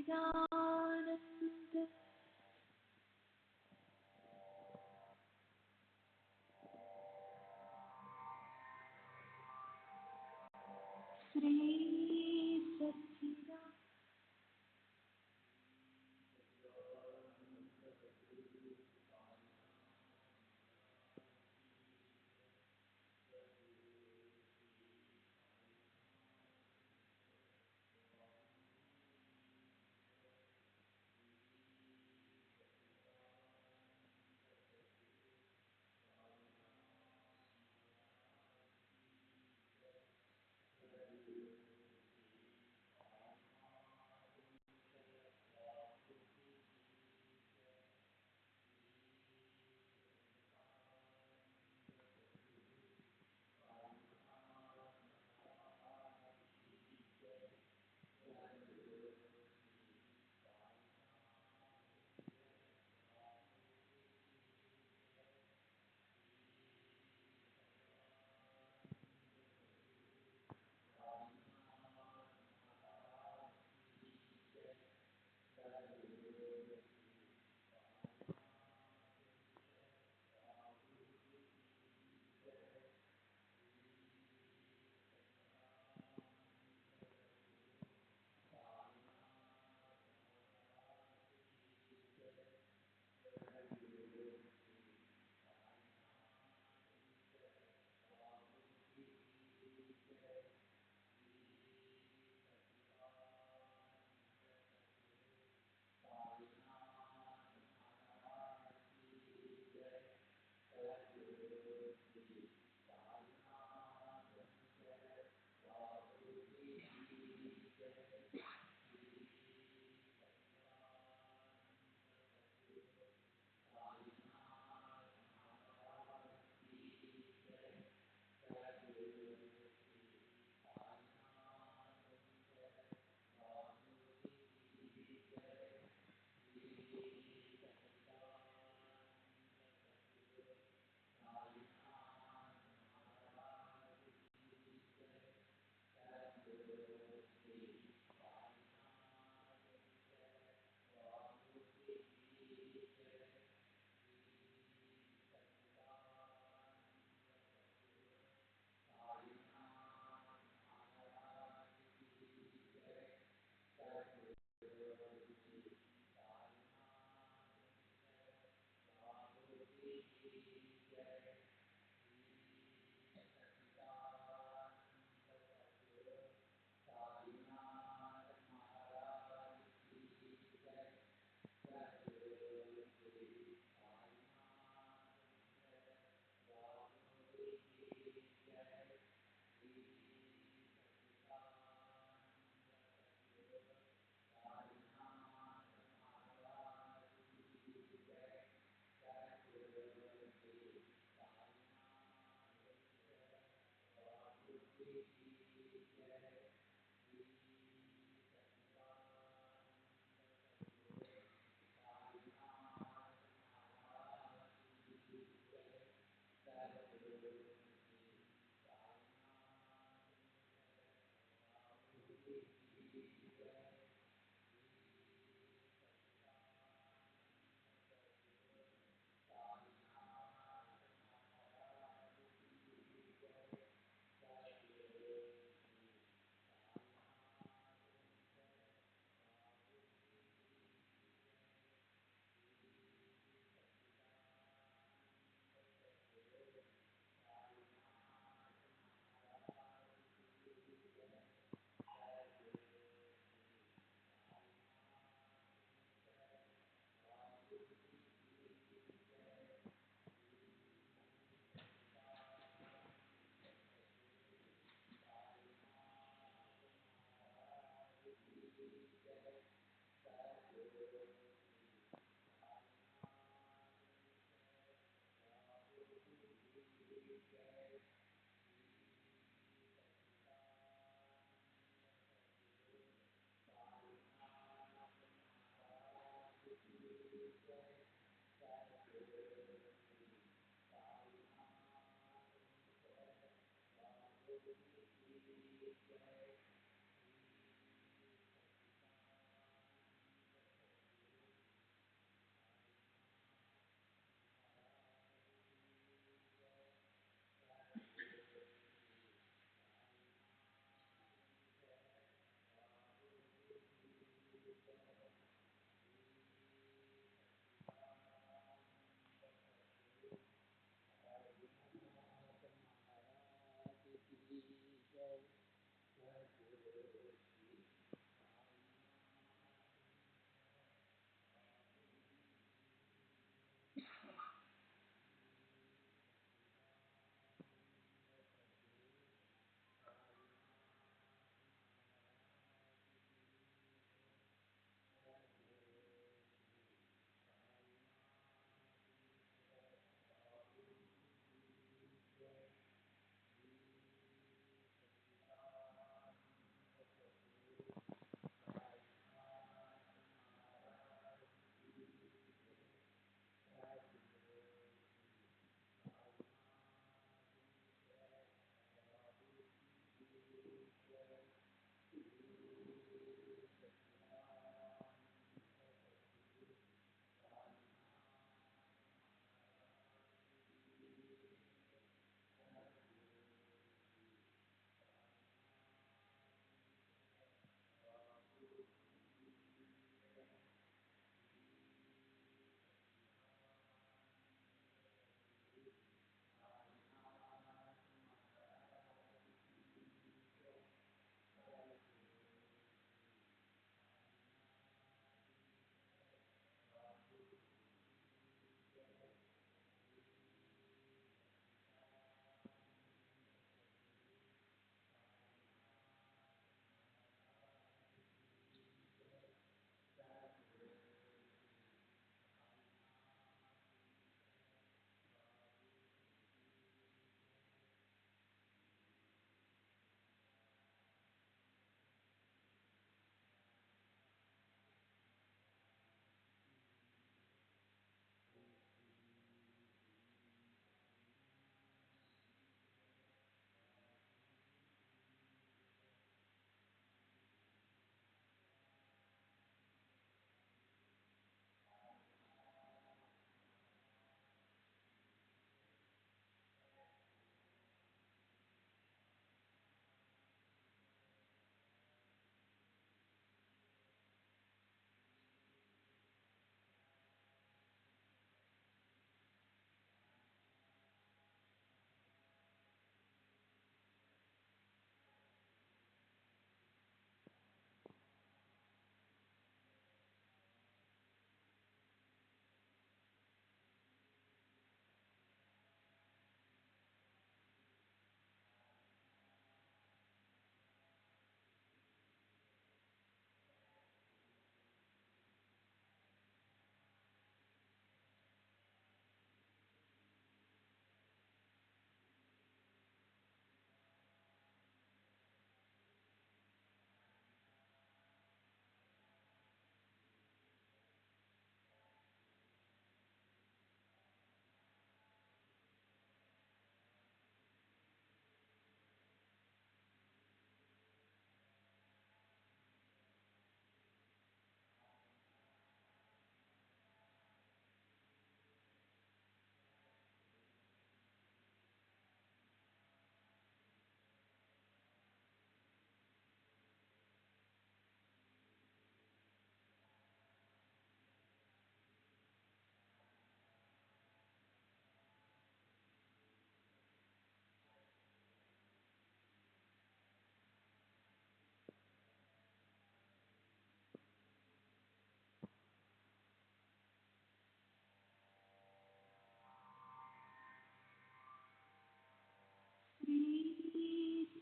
सच्चिदानन्द श्री सच्चिदानंद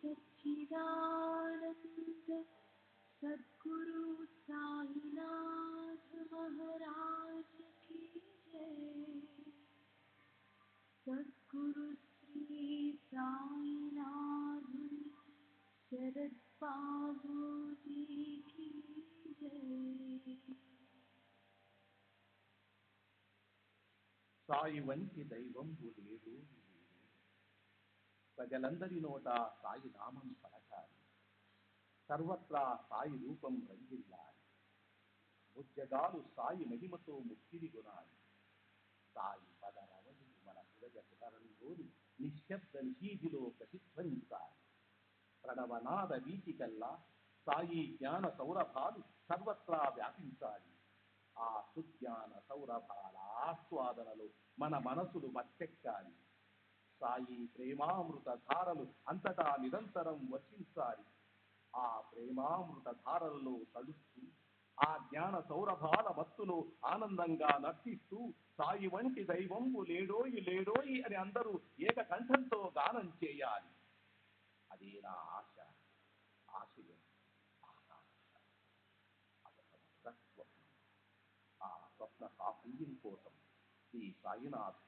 सच्चिदानंद सद्गुरु साईनाथ महाराज की जय। सद्गुरु श्री साईनाथ शरद बाबू जी की जय। సాయి వంటి దైవంబు లేదు ప్రజలందరి నోట సాయి నామం పలకాలి, సర్వత్రా సాయి రూపం రంజిల్లాలి, ముజ్జగాలు సాయి మహిమతో ముక్తిని గుణాలి. సాయి పదరవలి మన హృదయ పుటరంలోని నిశ్శబ్ద నిశీధిలో ప్రతిధ్వనించాలి. ప్రణవనాద వీచికల్లా సాయి జ్ఞాన సౌరభాలు సర్వత్రా వ్యాపించాలి. ఆ సుజ్ఞాన సౌరభాల ఆస్వాదనలో మన మనసులు మత్తెక్కాలి. సాయి ప్రేమామృత ధారలు అంతటా నిరంతరం వర్షించాలి. ఆ ప్రేమామృత ధారలలో తడుస్తూ ఆ జ్ఞాన సౌరభాల మత్తులో ఆనందంగా నర్తిస్తూ సాయి వంటి దైవంబు లేడోయి లేడోయి అని అందరూ ఏకకంఠంతో గానం చేయాలి. అదే నా ఆశ, ఆశయం, ఆకాంక్ష. అదొక స్వప్నం. ఆ స్వప్న సాఫల్యం కోసం శ్రీ సాయినాథ్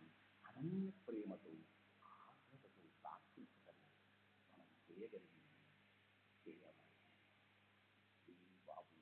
అనన్య ప్రేమతో ఆత్మతో ప్రార్థించడం మనం చేయగలిగింది చేయవాలి. శ్రీ బాబు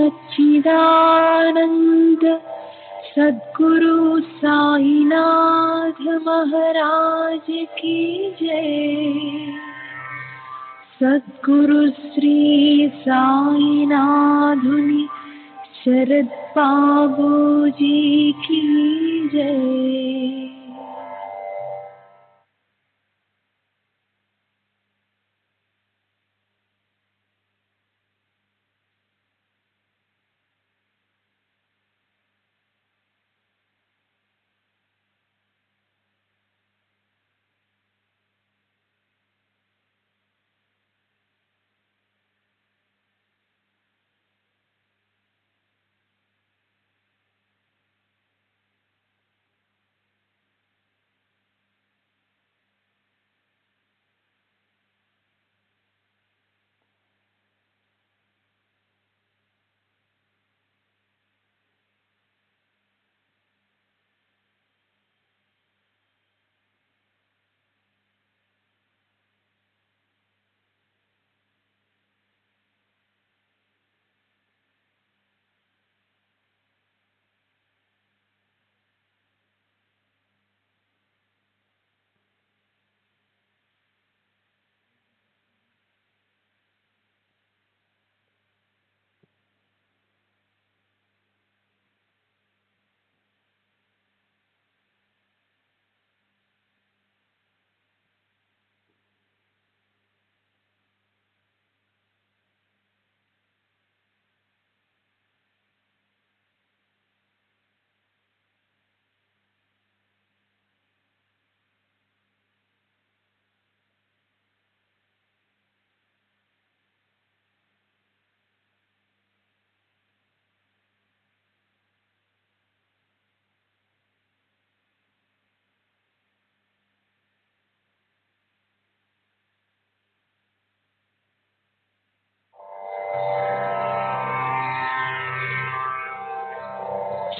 सच्चिदानंद सद्गुरु साईनाथ महाराज की जय। सद्गुरु श्री साईनाथुनि शरद बाबू जी की जय।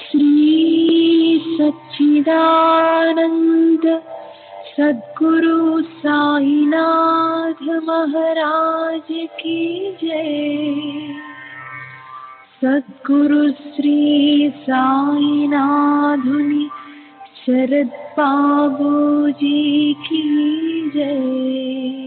श्री सच्चिदानंद सद्गुरु साईनाथ महाराज की जय। सद्गुरु श्री साईनाथुनि शरद बाबू जी की जय।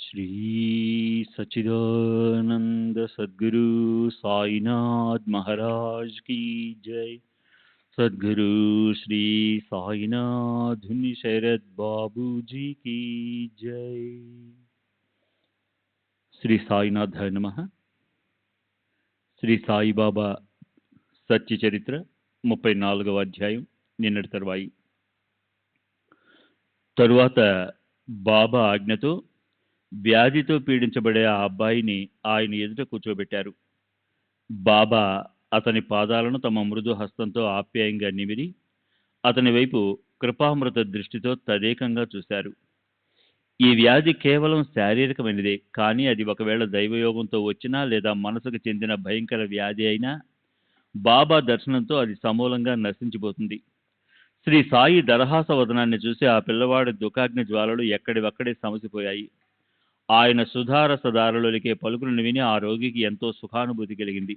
श्री सच्चिदानंद सद्गुरु साईनाथ महाराज की जय। सद्गुरु श्री साईनाथ धुनि शरद बाबू जी की जय। శ్రీ సాయినాథాయ నమః. శ్రీ సాయిబాబా సత్య చరిత్ర 34వ అధ్యాయం నిన్నటి తర్వాయి. తరువాత బాబా ఆజ్ఞతో వ్యాధితో పీడించబడే ఆ అబ్బాయిని ఆయన ఎదుట కూర్చోబెట్టారు. బాబా అతని పాదాలను తమ మృదు హస్తంతో ఆప్యాయంగా నిమిరి అతని వైపు కృపామృత దృష్టితో తదేకంగా చూశారు. ఈ వ్యాధి కేవలం శారీరకమైనదే, కానీ అది ఒకవేళ దైవయోగంతో వచ్చినా లేదా మనసుకు చెందిన భయంకర వ్యాధి అయినా బాబా దర్శనంతో అది సమూలంగా నశించిపోతుంది. శ్రీ సాయి దరహాస వదనాన్ని చూసి ఆ పిల్లవాడి దుఃఖాగ్ని జ్వాలలు ఎక్కడివక్కడే సమసిపోయాయి. ఆయన సుధారసదారులకే పలుకులను విని ఆ రోగికి ఎంతో సుఖానుభూతి కలిగింది.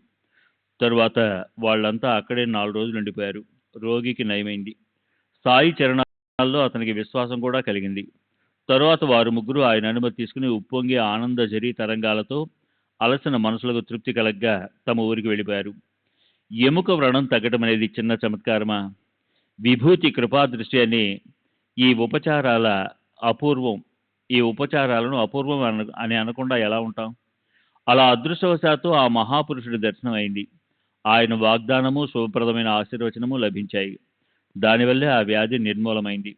తరువాత వాళ్ళంతా అక్కడే 4 రోజులు ఉండిపోయారు. రోగికి నయమైంది. సాయి చరణాల్లో అతనికి విశ్వాసం కూడా కలిగింది. తరువాత వారు ముగ్గురు ఆయన అనుమతి తీసుకుని ఉప్పొంగి ఆనందజరీ తరంగాలతో అలసిన మనసులకు తృప్తి కలగ్గా తమ ఊరికి వెళ్ళిపోయారు. ఎముక వ్రణం తగ్గడం అనేది చిన్న చమత్కారమా? విభూతి కృపాదృష్టి అనే ఈ ఉపచారాలను అపూర్వం అని అనకుండా ఎలా ఉంటాం? అలా అదృష్టవశాత్తు ఆ మహాపురుషుడి దర్శనం అయింది. ఆయన వాగ్దానము, శుభప్రదమైన ఆశీర్వచనము లభించాయి. దానివల్లే ఆ వ్యాధి నిర్మూలమైంది.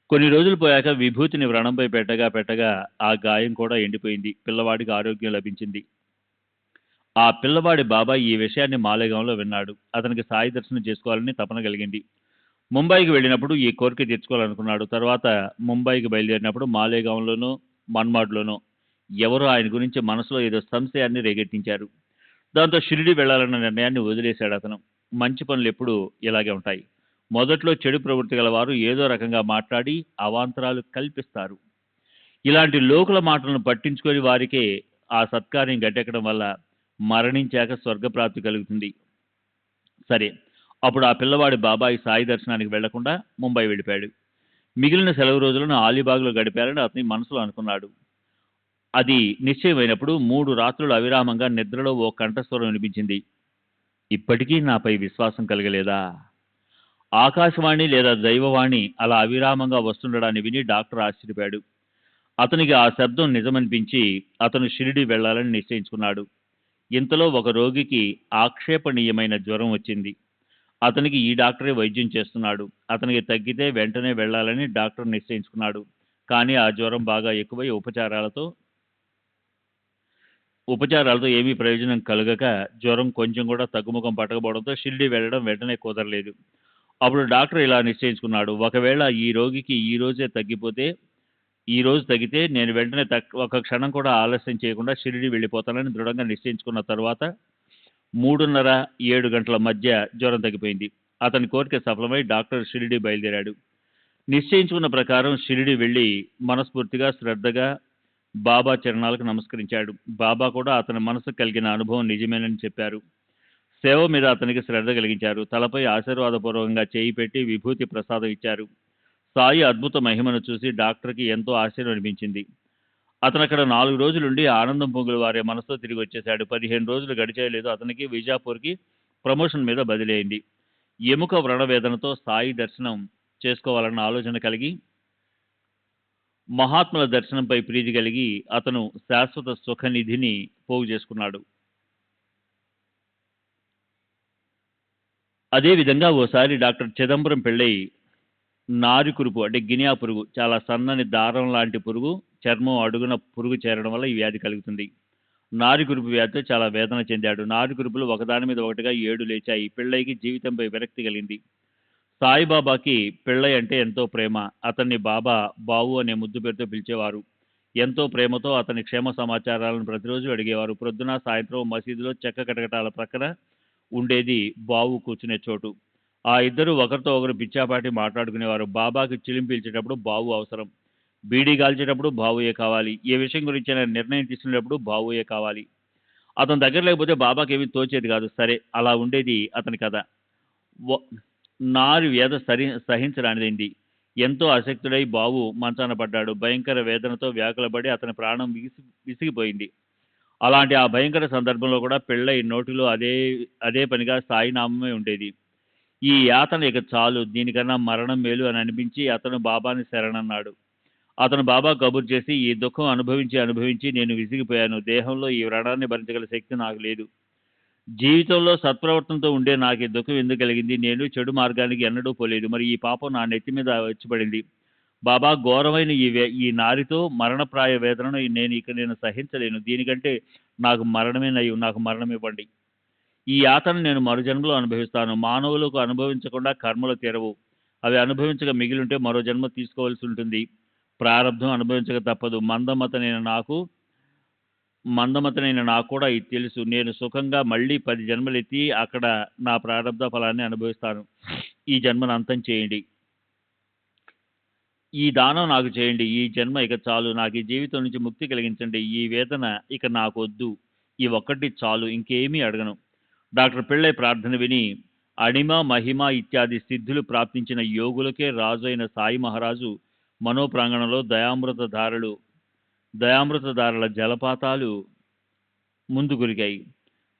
కొన్ని రోజులు పోయాక విభూతిని వ్రణంపై పెట్టగా ఆ గాయం కూడా ఎండిపోయింది. పిల్లవాడికి ఆరోగ్యం లభించింది. ఆ పిల్లవాడి బాబా ఈ విషయాన్ని మాలేగాంలో విన్నాడు. అతనికి సాయి దర్శనం చేసుకోవాలని తపన కలిగింది. ముంబైకి వెళ్ళినప్పుడు ఈ కోరిక తీర్చుకోవాలనుకున్నాడు. తర్వాత ముంబైకి బయలుదేరినప్పుడు మాలేగాంలోనూ మన్మాడ్లోనూ ఎవరో ఆయన గురించి మనసులో ఏదో సంశయాన్ని రేగెత్తించారు. దాంతో షిరిడి వెళ్లాలన్న నిర్ణయాన్ని వదిలేశాడు అతను. మంచి పనులు ఎప్పుడూ ఇలాగే ఉంటాయి. మొదట్లో చెడు ప్రవృత్తి గల వారు ఏదో రకంగా మాట్లాడి అవాంతరాలు కల్పిస్తారు. ఇలాంటి లోకుల మాటలను పట్టించుకొని వారికే ఆ సత్కార్యం గట్టెక్కడం వల్ల మరణించాక స్వర్గప్రాప్తి కలుగుతుంది. సరే, అప్పుడు ఆ పిల్లవాడి బాబాయి సాయి దర్శనానికి వెళ్లకుండా ముంబై వెళ్ళిపోయాడు. మిగిలిన సెలవు రోజులను ఆలీబాగ్లో గడిపారని అతని మనసులో అనుకున్నాడు. అది నిశ్చయమైనప్పుడు 3 రాత్రులు అవిరామంగా నిద్రలో ఓ కంఠస్వరం వినిపించింది. ఇప్పటికీ నాపై విశ్వాసం కలగలేదా? ఆకాశవాణి లేదా దైవవాణి అలా అవిరామంగా వస్తుండడాన్ని విని డాక్టర్ ఆశ్చర్యపోయాడు. అతనికి ఆ శబ్దం నిజమనిపించి అతను షిరిడి వెళ్లాలని నిశ్చయించుకున్నాడు. ఇంతలో ఒక రోగికి ఆక్షేపణీయమైన జ్వరం వచ్చింది. అతనికి ఈ డాక్టరే వైద్యం చేస్తున్నాడు. అతనికి తగ్గితే వెంటనే వెళ్లాలని డాక్టర్ నిశ్చయించుకున్నాడు. కానీ ఆ జ్వరం బాగా ఎక్కువై ఉపచారాలతో ఏమీ ప్రయోజనం కలగక జ్వరం కొంచెం కూడా తగ్గుముఖం పట్టకపోవడంతో షిరిడి వెళ్లడం వెంటనే కుదరలేదు. అప్పుడు డాక్టర్ ఇలా నిశ్చయించుకున్నాడు. ఒకవేళ ఈ రోగికి ఈ రోజు తగ్గితే నేను వెంటనే ఒక క్షణం కూడా ఆలస్యం చేయకుండా షిరిడి వెళ్ళిపోతానని దృఢంగా నిశ్చయించుకున్న తర్వాత 3:30-7 గంటల మధ్య జ్వరం తగ్గిపోయింది. అతని కోరిక సఫలమై డాక్టర్ షిరిడి బయలుదేరాడు. నిశ్చయించుకున్న ప్రకారం షిరిడి వెళ్ళి మనస్ఫూర్తిగా శ్రద్ధగా బాబా చరణాలకు నమస్కరించాడు. బాబా కూడా అతని మనసుకు కలిగిన అనుభవం నిజమేనని చెప్పారు. సేవ మీద అతనికి శ్రద్ధ కలిగించారు. తలపై ఆశీర్వాదపూర్వకంగా చేయి పెట్టి విభూతి ప్రసాదం ఇచ్చారు. సాయి అద్భుత మహిమను చూసి డాక్టర్కి ఎంతో ఆశ్చర్యం అనిపించింది. అతను అక్కడ 4 రోజులుండి ఆనందం పొంగులు వారే మనసుతో తిరిగి వచ్చేశాడు. 15 రోజులు గడిచేయలేదు అతనికి విజాపూర్కి ప్రమోషన్ మీద బదిలీ అయింది. ఎముక వ్రణవేదనతో సాయి దర్శనం చేసుకోవాలన్న ఆలోచన కలిగి మహాత్ముల దర్శనంపై ప్రీతి కలిగి అతను శాశ్వత సుఖనిధిని పోగు చేసుకున్నాడు. అదేవిధంగా ఓసారి డాక్టర్ చిదంబరం పెళ్ళై నారి కురుపు అంటే గినియా పురుగు, చాలా సన్నని దారం లాంటి పురుగు, చర్మం అడుగున పురుగు చేరడం వల్ల ఈ వ్యాధి కలుగుతుంది. నారి కురుపు వ్యాధితో చాలా వేదన చెందాడు. నారి కురుపులు ఒకదాని మీద ఒకటిగా 7 లేచాయి. పిళ్ళైకి జీవితంపై విరక్తి కలిగింది. సాయిబాబాకి పిళ్ళై అంటే ఎంతో ప్రేమ. అతన్ని బావు అనే ముద్దు పేరుతో పిలిచేవారు. ఎంతో ప్రేమతో అతని క్షేమ సమాచారాలను ప్రతిరోజు అడిగేవారు. ప్రొద్దున సాయంత్రం మసీదులో చెక్క కటకటాల ప్రక్కన ఉండేది బావు కూర్చునే చోటు. ఆ ఇద్దరు ఒకరితో ఒకరు పిచ్చాపాటి మాట్లాడుకునేవారు. బాబాకి చిలిం పీల్చేటప్పుడు బావు అవసరం, బీడీ కాల్చేటప్పుడు బావుయే కావాలి, ఏ విషయం గురించి నిర్ణయం తీసుకునేటప్పుడు బావుయే కావాలి. అతని దగ్గర లేకపోతే బాబాకి ఏమీ తోచేది కాదు. సరే, అలా ఉండేది అతని కథ. నారి వ్యధ సహించరానిదైంది. ఎంతో అశక్తుడై బావు మంచాన పడ్డాడు. భయంకర వేదనతో వ్యాకులపడి అతని ప్రాణం విసిగిపోయింది. అలాంటి ఆ భయంకర సందర్భంలో కూడా పెళ్ళై నోటిలో అదే పనిగా సాయి నామమే ఉండేది. ఈ యాతన ఇక చాలు, దీనికన్నా మరణం మేలు అని అనిపించి అతను బాబాని శరణన్నాడు. అతను బాబా కబురు చేసి, ఈ దుఃఖం అనుభవించి నేను విసిగిపోయాను. దేహంలో ఈ వ్రణాన్ని భరించగల శక్తి నాకు లేదు. జీవితంలో సత్ప్రవర్తనతో ఉండే నాకు ఈ దుఃఖం ఎందుకు కలిగింది? నేను చెడు మార్గానికి ఎన్నడూ పోలేదు. మరి ఈ పాపం నా నెత్తి మీద వచ్చిపడింది. బాబా, ఘోరమైన ఈ నారితో మరణప్రాయ వేదనను నేను సహించలేను. దీనికంటే నాకు మరణమివ్వండి. ఈ యాతన నేను మరో జన్మలో అనుభవిస్తాను. మానవులకు అనుభవించకుండా కర్మలు తీరవు. అవి అనుభవించక మిగిలింటే మరో జన్మ తీసుకోవాల్సి ఉంటుంది. ప్రారంధం అనుభవించక తప్పదు. మందమతనైన నాకు కూడా ఇది తెలుసు. నేను సుఖంగా మళ్ళీ 10 జన్మలెత్తి అక్కడ నా ప్రారంధ ఫలాన్ని అనుభవిస్తాను. ఈ జన్మను అంతం చేయండి. ఈ దానం నాకు చేయండి. ఈ జన్మ ఇక చాలు. నాకు ఈ జీవితం నుంచి ముక్తి కలిగించండి. ఈ వేదన ఇక నాకొద్దు. ఈ ఒక్కటి చాలు, ఇంకేమీ అడగను. డాక్టర్ పిళ్ళై ప్రార్థన విని అణిమ, మహిమ ఇత్యాది సిద్ధులు ప్రాప్తించిన యోగులకే రాజు అయిన సాయి మహారాజు మనోప్రాంగణంలో దయామృతధారల జలపాతాలు ముందు గురికాయి.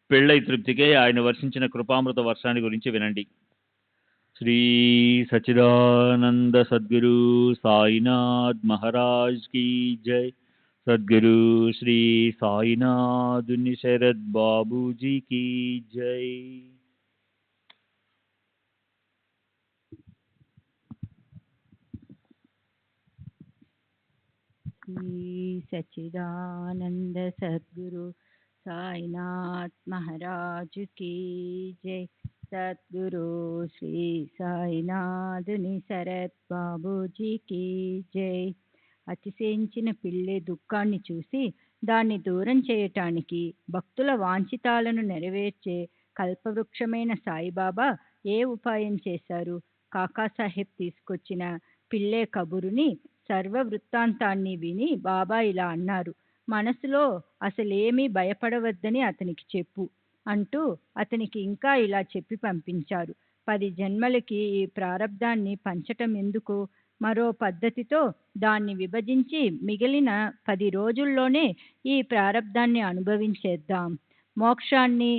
పెళ్ళై తృప్తికే ఆయన వర్షించిన కృపామృత వర్షాన్ని గురించి వినండి. శ్రీ సచ్చిదానంద సద్గురు సాయినాథ్ మహారాజ్ की जय. सद्गुरु श्री साईनाथ शरद बाबू जी की जय. श्री सच्चिदानंद सद्गुरु साईनाथ महाराज की जय. सद्गुरु श्री साईनाथ शरद बाबू जी की जय. అతిశయించిన పిల్లే దుఃఖాన్ని చూసి దాన్ని దూరం చేయటానికి భక్తుల వాంఛితాలను నెరవేర్చే కల్పవృక్షమైన సాయిబాబా ఏ ఉపాయం చేశారు? కాకాసాహెబ్ తీసుకొచ్చిన పిల్లే కబురుని సర్వ వృత్తాంతాన్ని విని బాబా ఇలా అన్నారు. మనసులో అసలేమీ భయపడవద్దని అతనికి చెప్పు అంటూ అతనికి ఇంకా ఇలా చెప్పి పంపించారు. 10 జన్మలకి ఈ ప్రారబ్ధాన్ని పంచటం ఎందుకు? మరో పద్ధతితో దాన్ని విభజించి మిగిలిన 10 రోజుల్లోనే ఈ ప్రారబ్ధాన్ని అనుభవించేద్దాం. మోక్షాన్ని,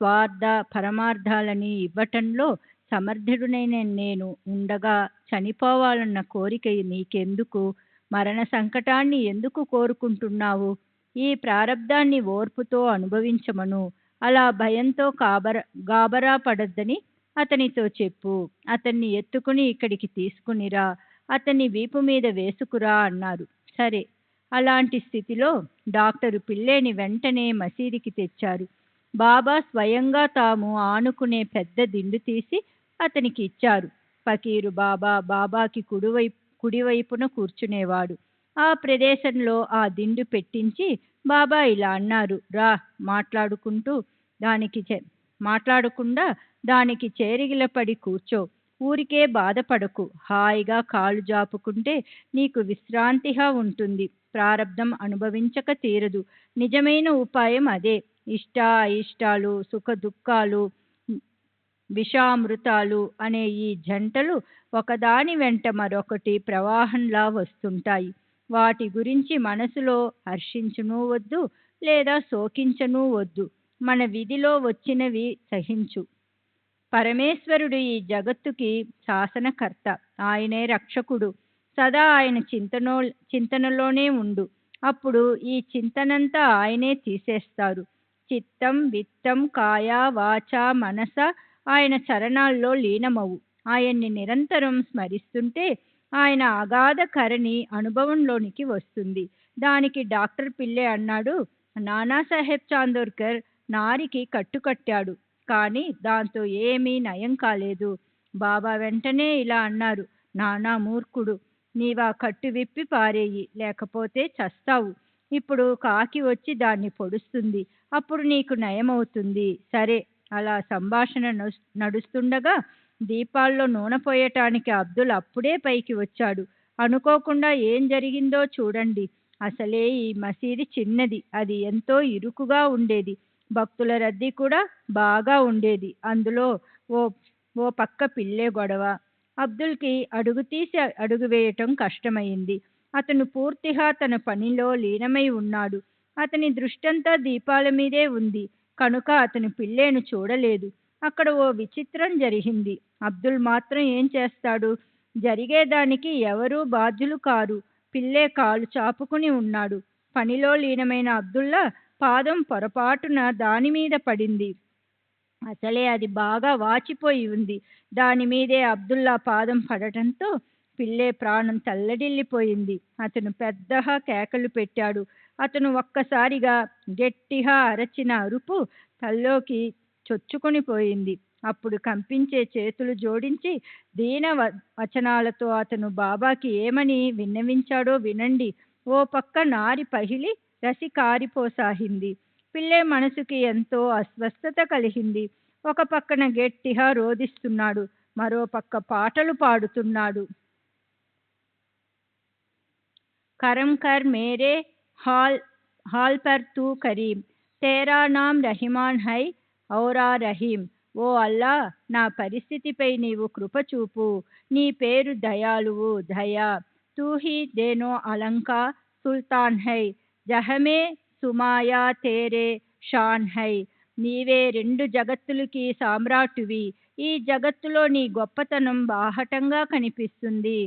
స్వార్థ పరమార్థాలని ఇవ్వటంలో సమర్థుడైన నేను ఉండగా చనిపోవాలన్న కోరిక నీకెందుకు? మరణ సంకటాన్ని ఎందుకు కోరుకుంటున్నావు? ఈ ప్రారబ్ధాన్ని ఓర్పుతో అనుభవించమను. అలా భయంతో గాబరా పడద్దని అతనితో చెప్పు. అతన్ని ఎత్తుకుని ఇక్కడికి తీసుకునిరా, అతన్ని వీపు మీద వేసుకురా అన్నారు. సరే. అలాంటి స్థితిలో డాక్టరు పిల్లేని వెంటనే మసీదుకి తెచ్చారు. బాబా స్వయంగా తాము ఆనుకునే పెద్ద దిండు తీసి అతనికి ఇచ్చారు. ఫకీరు బాబాకి కుడివైపున కూర్చునేవాడు. ఆ ప్రదేశంలో ఆ దిండు పెట్టించి బాబా ఇలా అన్నారు. రా, మాట్లాడకుండా దానికి చేరిగిలపడి కూర్చో. ఊరికే బాధపడకు. హాయిగా కాలు జాపుకుంటే నీకు విశ్రాంతిగా ఉంటుంది. ప్రారబ్ధం అనుభవించక తీరదు. నిజమైన ఉపాయం అదే. ఇష్ట అయిష్టాలు, సుఖ దుఃఖాలు, విషామృతాలు అనే ఈ జంటలు ఒకదాని వెంట మరొకటి ప్రవాహంలా వస్తుంటాయి. వాటి గురించి మనసులో హర్షించనూ వద్దు, లేదా శోకించనూ వద్దు. మన విధిలో వచ్చినవి సహించు. పరమేశ్వరుడు ఈ జగత్తుకి శాసనకర్త. ఆయనే రక్షకుడు. సదా ఆయన చింతనలోనే ఉండు. అప్పుడు ఈ చింతనంతా ఆయనే తీసేస్తారు. చిత్తం, విత్తం, కాయ, వాచ, మనస ఆయన చరణాల్లో లీనమవు. ఆయన్ని నిరంతరం స్మరిస్తుంటే ఆయన అగాధ కరణి అనుభవంలోనికి వస్తుంది. దానికి డాక్టర్ పిల్లే అన్నాడు, నానాసాహెబ్ చాందోర్కర్ నారికి కట్టుకట్టాడు, కానీ దాంతో ఏమీ నయం కాలేదు. బాబా వెంటనే ఇలా అన్నారు, నానా మూర్ఖుడు, నీవా కట్టు విప్పి పారేయి, లేకపోతే చస్తావు. ఇప్పుడు కాకి వచ్చి దాన్ని పొడుస్తుంది, అప్పుడు నీకు నయమవుతుంది. సరే. అలా సంభాషణ నడుస్తుండగా దీపాల్లో నూనె పోయటానికి అబ్దుల్ అప్పుడే పైకి వచ్చాడు. అనుకోకుండా ఏం జరిగిందో చూడండి. అసలే ఈ మసీదు చిన్నది, అది ఎంతో ఇరుకుగా ఉండేది. భక్తుల రద్దీ కూడా బాగా ఉండేది. అందులో ఓ పక్క పిల్లే గొడవ. అబ్దుల్కి అడుగు తీసి అడుగు వేయటం కష్టమైంది. అతను పూర్తిగా తన పనిలో లీనమై ఉన్నాడు. అతని దృష్టంతా దీపాల మీదే ఉంది కనుక అతను పిల్లేను చూడలేదు. అక్కడ ఓ విచిత్రం జరిగింది. అబ్దుల్ మాత్రం ఏం చేస్తాడు? జరిగేదానికి ఎవరూ బాధ్యులు కారు. పిల్లే కాలు చాపుకుని ఉన్నాడు. పనిలో లీనమైన అబ్దుల్లా పాదం పొరపాటున దానిమీద పడింది. అసలే అది బాగా వాచిపోయి ఉంది. దానిమీదే అబ్దుల్లా పాదం పడటంతో పిల్లే ప్రాణం తల్లడిల్లిపోయింది. అతను పెద్దగా కేకలు పెట్టాడు. అతను ఒక్కసారిగా గట్టిగా అరచిన అరుపు తల్లోకి చొచ్చుకొని పోయింది. అప్పుడు కంపించే చేతులు జోడించి దీన వచనాలతో అతను బాబాకి ఏమని విన్నవించాడో వినండి. ఓ పక్క నారి పగిలి రసి కారిపోసాగింది. పిల్లే మనసుకి ఎంతో అస్వస్థత కలిగింది. ఒక పక్కన గట్టిగా రోదిస్తున్నాడు, మరో పక్క పాటలు పాడుతున్నాడు. करम कर मेरे हाल हाल पर तू करीम, तेरा नाम రహిమాన్ హై ఔరా రహీం. ఓ అల్లా, నా పరిస్థితిపై నీవు కృప చూపు. నీ పేరు దయాళువు, దయా. తూ హీ దేనో అలంకా సుల్తాన్ హై, జహమే సుమాయా తేరే షాన్ హై. నీవే రెండు జగత్తులకి సామ్రాటువి. ఈ జగత్తులో నీ గొప్పతనం బాహటంగా కనిపిస్తుంది.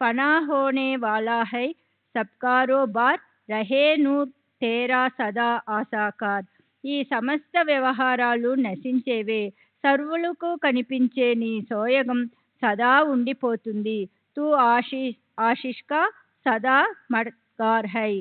ఫనా హోనే వాలా హై సబ్కారో బార్, రహే నూర్ తేరా సదా ఆసాకార్. ఈ సమస్త వ్యవహారాలు నశించేవే. సర్వులకు కనిపించే నీ సోయగం సదా ఉండిపోతుంది. తూ ఆశిష్కా సదా మడ్గార్ హై.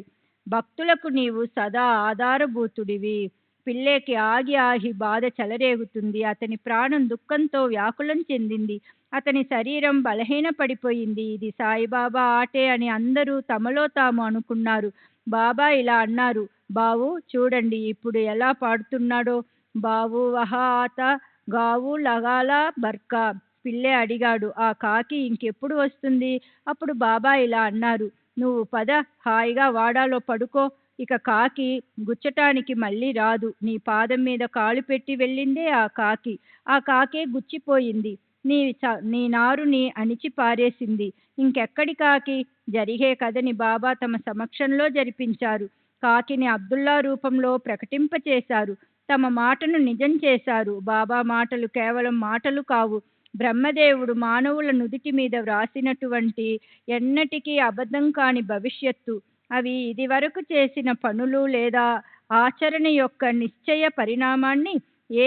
భక్తులకు నీవు సదా ఆధారభూతుడివి. పిల్లేకి ఆగి ఆగి బాధ చెలరేగుతుంది. అతని ప్రాణం దుఃఖంతో వ్యాకులం చెందింది. అతని శరీరం బలహీన పడిపోయింది. ఇది సాయిబాబా ఆటే అని అందరూ తమలో తాము అనుకున్నారు. బాబా ఇలా అన్నారు, బావు చూడండి ఇప్పుడు ఎలా పాడుతున్నాడో. బావు వహా ఆత గావు లగాలా బర్కా. పిల్లే అడిగాడు, ఆ కాకి ఇంకెప్పుడు వస్తుంది? అప్పుడు బాబా ఇలా అన్నారు, నువ్వు పద, హాయిగా వాడాలో పడుకో. ఇక కాకి గుచ్చటానికి మళ్ళీ రాదు. నీ పాదం మీద కాలు పెట్టి వెళ్ళిందే ఆ కాకి. ఆ కాకే గుచ్చిపోయింది. నీ నారుని అణిచి పారేసింది. ఇంకెక్కడి కాకి? జరిగే కథని బాబా తమ సమక్షంలో జరిపించారు. కాకిని అబ్దుల్లా రూపంలో ప్రకటింపచేశారు. తమ మాటను నిజం చేశారు. బాబా మాటలు కేవలం మాటలు కావు. బ్రహ్మదేవుడు మానవుల నుదిటి మీద వ్రాసినటువంటి ఎన్నటికీ అబద్ధం కాని భవిష్యత్తు. అవి ఇదివరకు చేసిన పనులు లేదా ఆచరణ యొక్క నిశ్చయ పరిణామాన్ని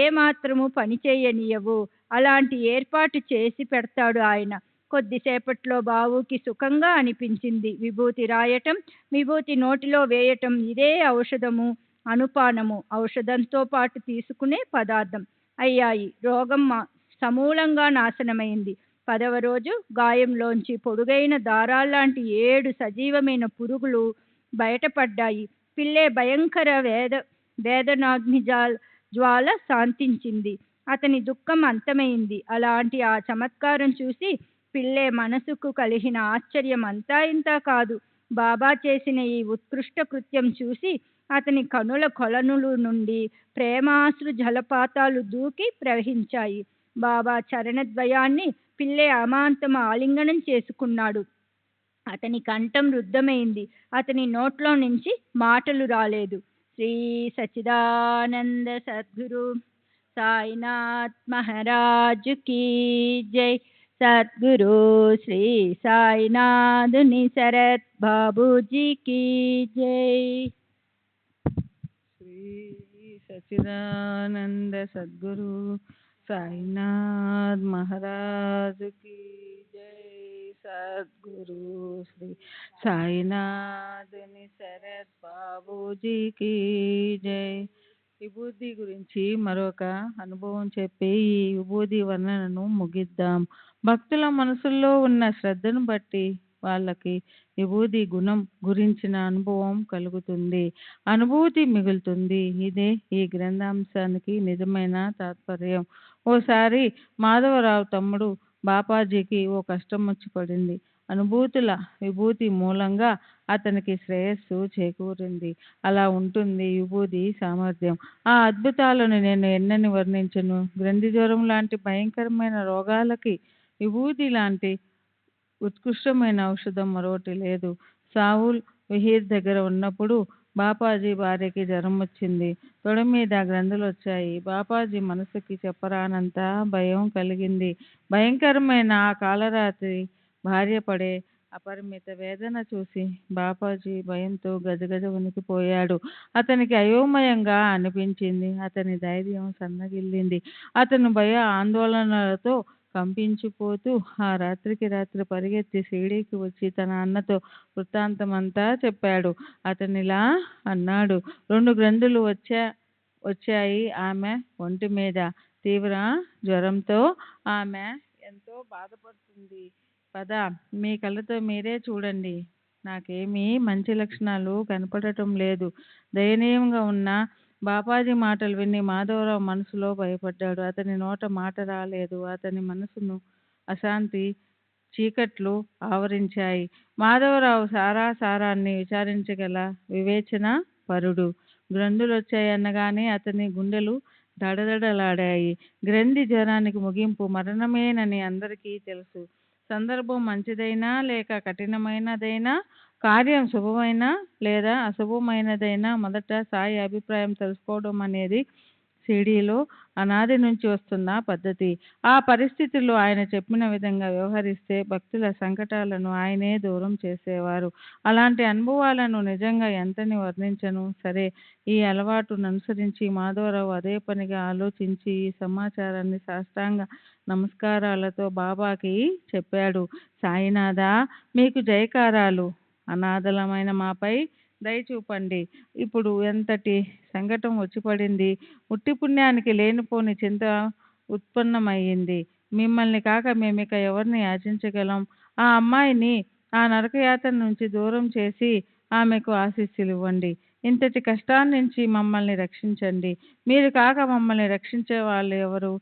ఏమాత్రము పనిచేయనీయవు. అలాంటి ఏర్పాటు చేసి పెడతాడు ఆయన. కొద్దిసేపట్లో బావుకి సుఖంగా అనిపించింది. విభూతి రాయటం, విభూతి నోటిలో వేయటం ఇదే ఔషధము, అనుపానము, ఔషధంతో పాటు తీసుకునే పదార్థం అయ్యాయి. రోగం సమూలంగా నాశనమైంది. 10వ రోజు గాయంలోంచి పొడుగైన దారాల్లాంటి 7 సజీవమైన పురుగులు బయటపడ్డాయి. పిల్లే భయంకర వేదనాగ్ని జ్వాల శాంతించింది. అతని దుఃఖం అంతమైంది. అలాంటి ఆ చమత్కారం చూసి పిల్లే మనసుకు కలిగిన ఆశ్చర్యం అంతా ఇంతా కాదు. బాబా చేసిన ఈ ఉత్కృష్ట కృత్యం చూసి అతని కనుల కొలనులు నుండి ప్రేమాశ్రు జలపాతాలు దూకి ప్రవహించాయి. బాబా చరణద్వయాన్ని పిల్లే అమాంతం ఆలింగనం చేసుకున్నాడు. అతని కంఠం రుద్ధమైంది. అతని నోట్లో నుంచి మాటలు రాలేదు. శ్రీ సచ్చిదానంద సద్గురు సాయినాథ్ మహారాజు కీ జై. సద్గురు శ్రీ సాయినాథుని శరత్ బాబూజీ కీ జై. శ్రీ సచ్చిదానంద సద్గురు సాయినాథ్ మహారాజ్ की जय. सद्गुरु श्री సాయినాథ్ శరత్ బాబూజీ की जय. విభూది గురించి మరొక అనుభవం చెప్పి ఈ విభూది వర్ణనను ముగిద్దాం. భక్తుల మనసుల్లో ఉన్న శ్రద్ధను బట్టి వాళ్ళకి విభూది గుణం గురించిన అనుభవం కలుగుతుంది, అనుభూతి మిగులుతుంది. ఇదే ఈ గ్రంథాంశానికి నిజమైన తాత్పర్యం. ఓసారి మాధవరావు తమ్ముడు బాపాజీకి ఓ కష్టం వచ్చి పడింది. అనుభూతుల విభూతి మూలంగా అతనికి శ్రేయస్సు చేకూరింది. అలా ఉంటుంది విభూది సామర్థ్యం. ఆ అద్భుతాలను నేను ఎన్నని వర్ణించను. గ్రంథి జ్వరం లాంటి భయంకరమైన రోగాలకి విభూది లాంటి ఉత్కృష్టమైన ఔషధం మరొకటి లేదు. సావుల్ విహీర్ దగ్గర ఉన్నప్పుడు బాపాజీ భార్యకి జ్వరం వచ్చింది. తొడ మీద గ్రంథులొచ్చాయి. బాపాజీ మనసుకి చెప్పరానంత భయం కలిగింది. భయంకరమైన ఆ కాళరాత్రి భార్య పడే అపరిమిత వేదన చూసి బాపాజీ భయంతో గజగజ వణికిపోయాడు. అతనికి అయోమయంగా అనిపించింది. అతని ధైర్యం సన్నగిల్లింది. అతను భయ ఆందోళనలతో కంపించిపోతూ ఆ రాత్రికి రాత్రి పరిగెత్తి షిరిడీకి వచ్చి తన అన్నతో వృత్తాంతమంతా చెప్పాడు. అతనిలా అన్నాడు, 2 గ్రంథులు వచ్చాయి ఆమె ఒంటి మీద. తీవ్ర జ్వరంతో ఆమె ఎంతో బాధపడుతుంది. పద, మీ కళ్ళతో మీరే చూడండి. నాకేమీ మంచి లక్షణాలు కనపడటం లేదు. దయనీయంగా ఉన్న బాపాజీ మాటలు విని మాధవరావు మనసులో భయపడ్డాడు. అతని నోట మాట రాలేదు. అతని మనసును అశాంతి చీకట్లు ఆవరించాయి. మాధవరావు సారాన్ని విచారించగల వివేచన పరుడు. గ్రంథులొచ్చాయనగానే అతని గుండెలు దడదడలాడాయి. గ్రంథి జ్వరానికి ముగింపు మరణమేనని అందరికీ తెలుసు. సందర్భం మంచిదైనా లేక కఠినమైనదైనా, కార్యం శుభమైనా లేదా అశుభమైనదైనా మొదట సాయి అభిప్రాయం తెలుసుకోవడం అనేది షిరిడీలో అనాది నుంచి వస్తున్న పద్ధతి. ఆ పరిస్థితుల్లో ఆయన చెప్పిన విధంగా వ్యవహరిస్తే భక్తుల సంకటాలను ఆయనే దూరం చేసేవారు. అలాంటి అనుభవాలను నిజంగా ఎంతని వర్ణించను. సరే, ఈ అలవాటును అనుసరించి మాధవరావు అదే పనిగా ఆలోచించి ఈ సమాచారాన్ని సాష్టాంగ నమస్కారాలతో బాబాకి చెప్పాడు. సాయినాథా, మీకు జయకారాలు. అనాథలమైన మాపై దయ చూపండి. ఇప్పుడు ఎంతటి సంకటం వచ్చి పడింది. ఉట్టి పుణ్యానికి లేనిపోని చింత ఉత్పన్నమయ్యింది. మిమ్మల్ని కాక మేమిక ఎవరిని యాచించగలం? ఆ అమ్మాయిని ఆ నరకయాతన నుంచి దూరం చేసి ఆమెకు ఆశీస్సులు ఇవ్వండి. ఇంతటి కష్టాన్నించి మమ్మల్ని రక్షించండి. మీరు కాక మమ్మల్ని రక్షించే వాళ్ళు ఎవరు?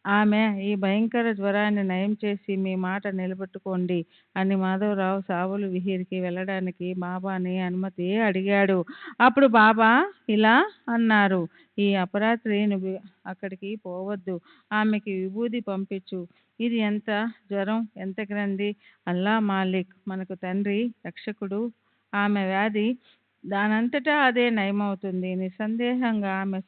ఆమె ఈ భయంకర జ్వరాన్ని నయం చేసి మీ మాట నిలబెట్టుకోండి అని మాధవరావు సావులు విహీర్కి వెళ్ళడానికి బాబాని అనుమతి అడిగాడు. అప్పుడు బాబా ఇలా అన్నారు, ఈ అపరాత్రి నువ్వు అక్కడికి పోవద్దు. ఆమెకి విభూది పంపించు. ఇది ఎంత జ్వరం, ఎంత గ్రంథి, అల్లా మాలిక్ మనకు తండ్రి రక్షకుడు. ఆమె వ్యాధి దానంతటా అదే నయమవుతుంది. నిస్సందేహంగా ఆమె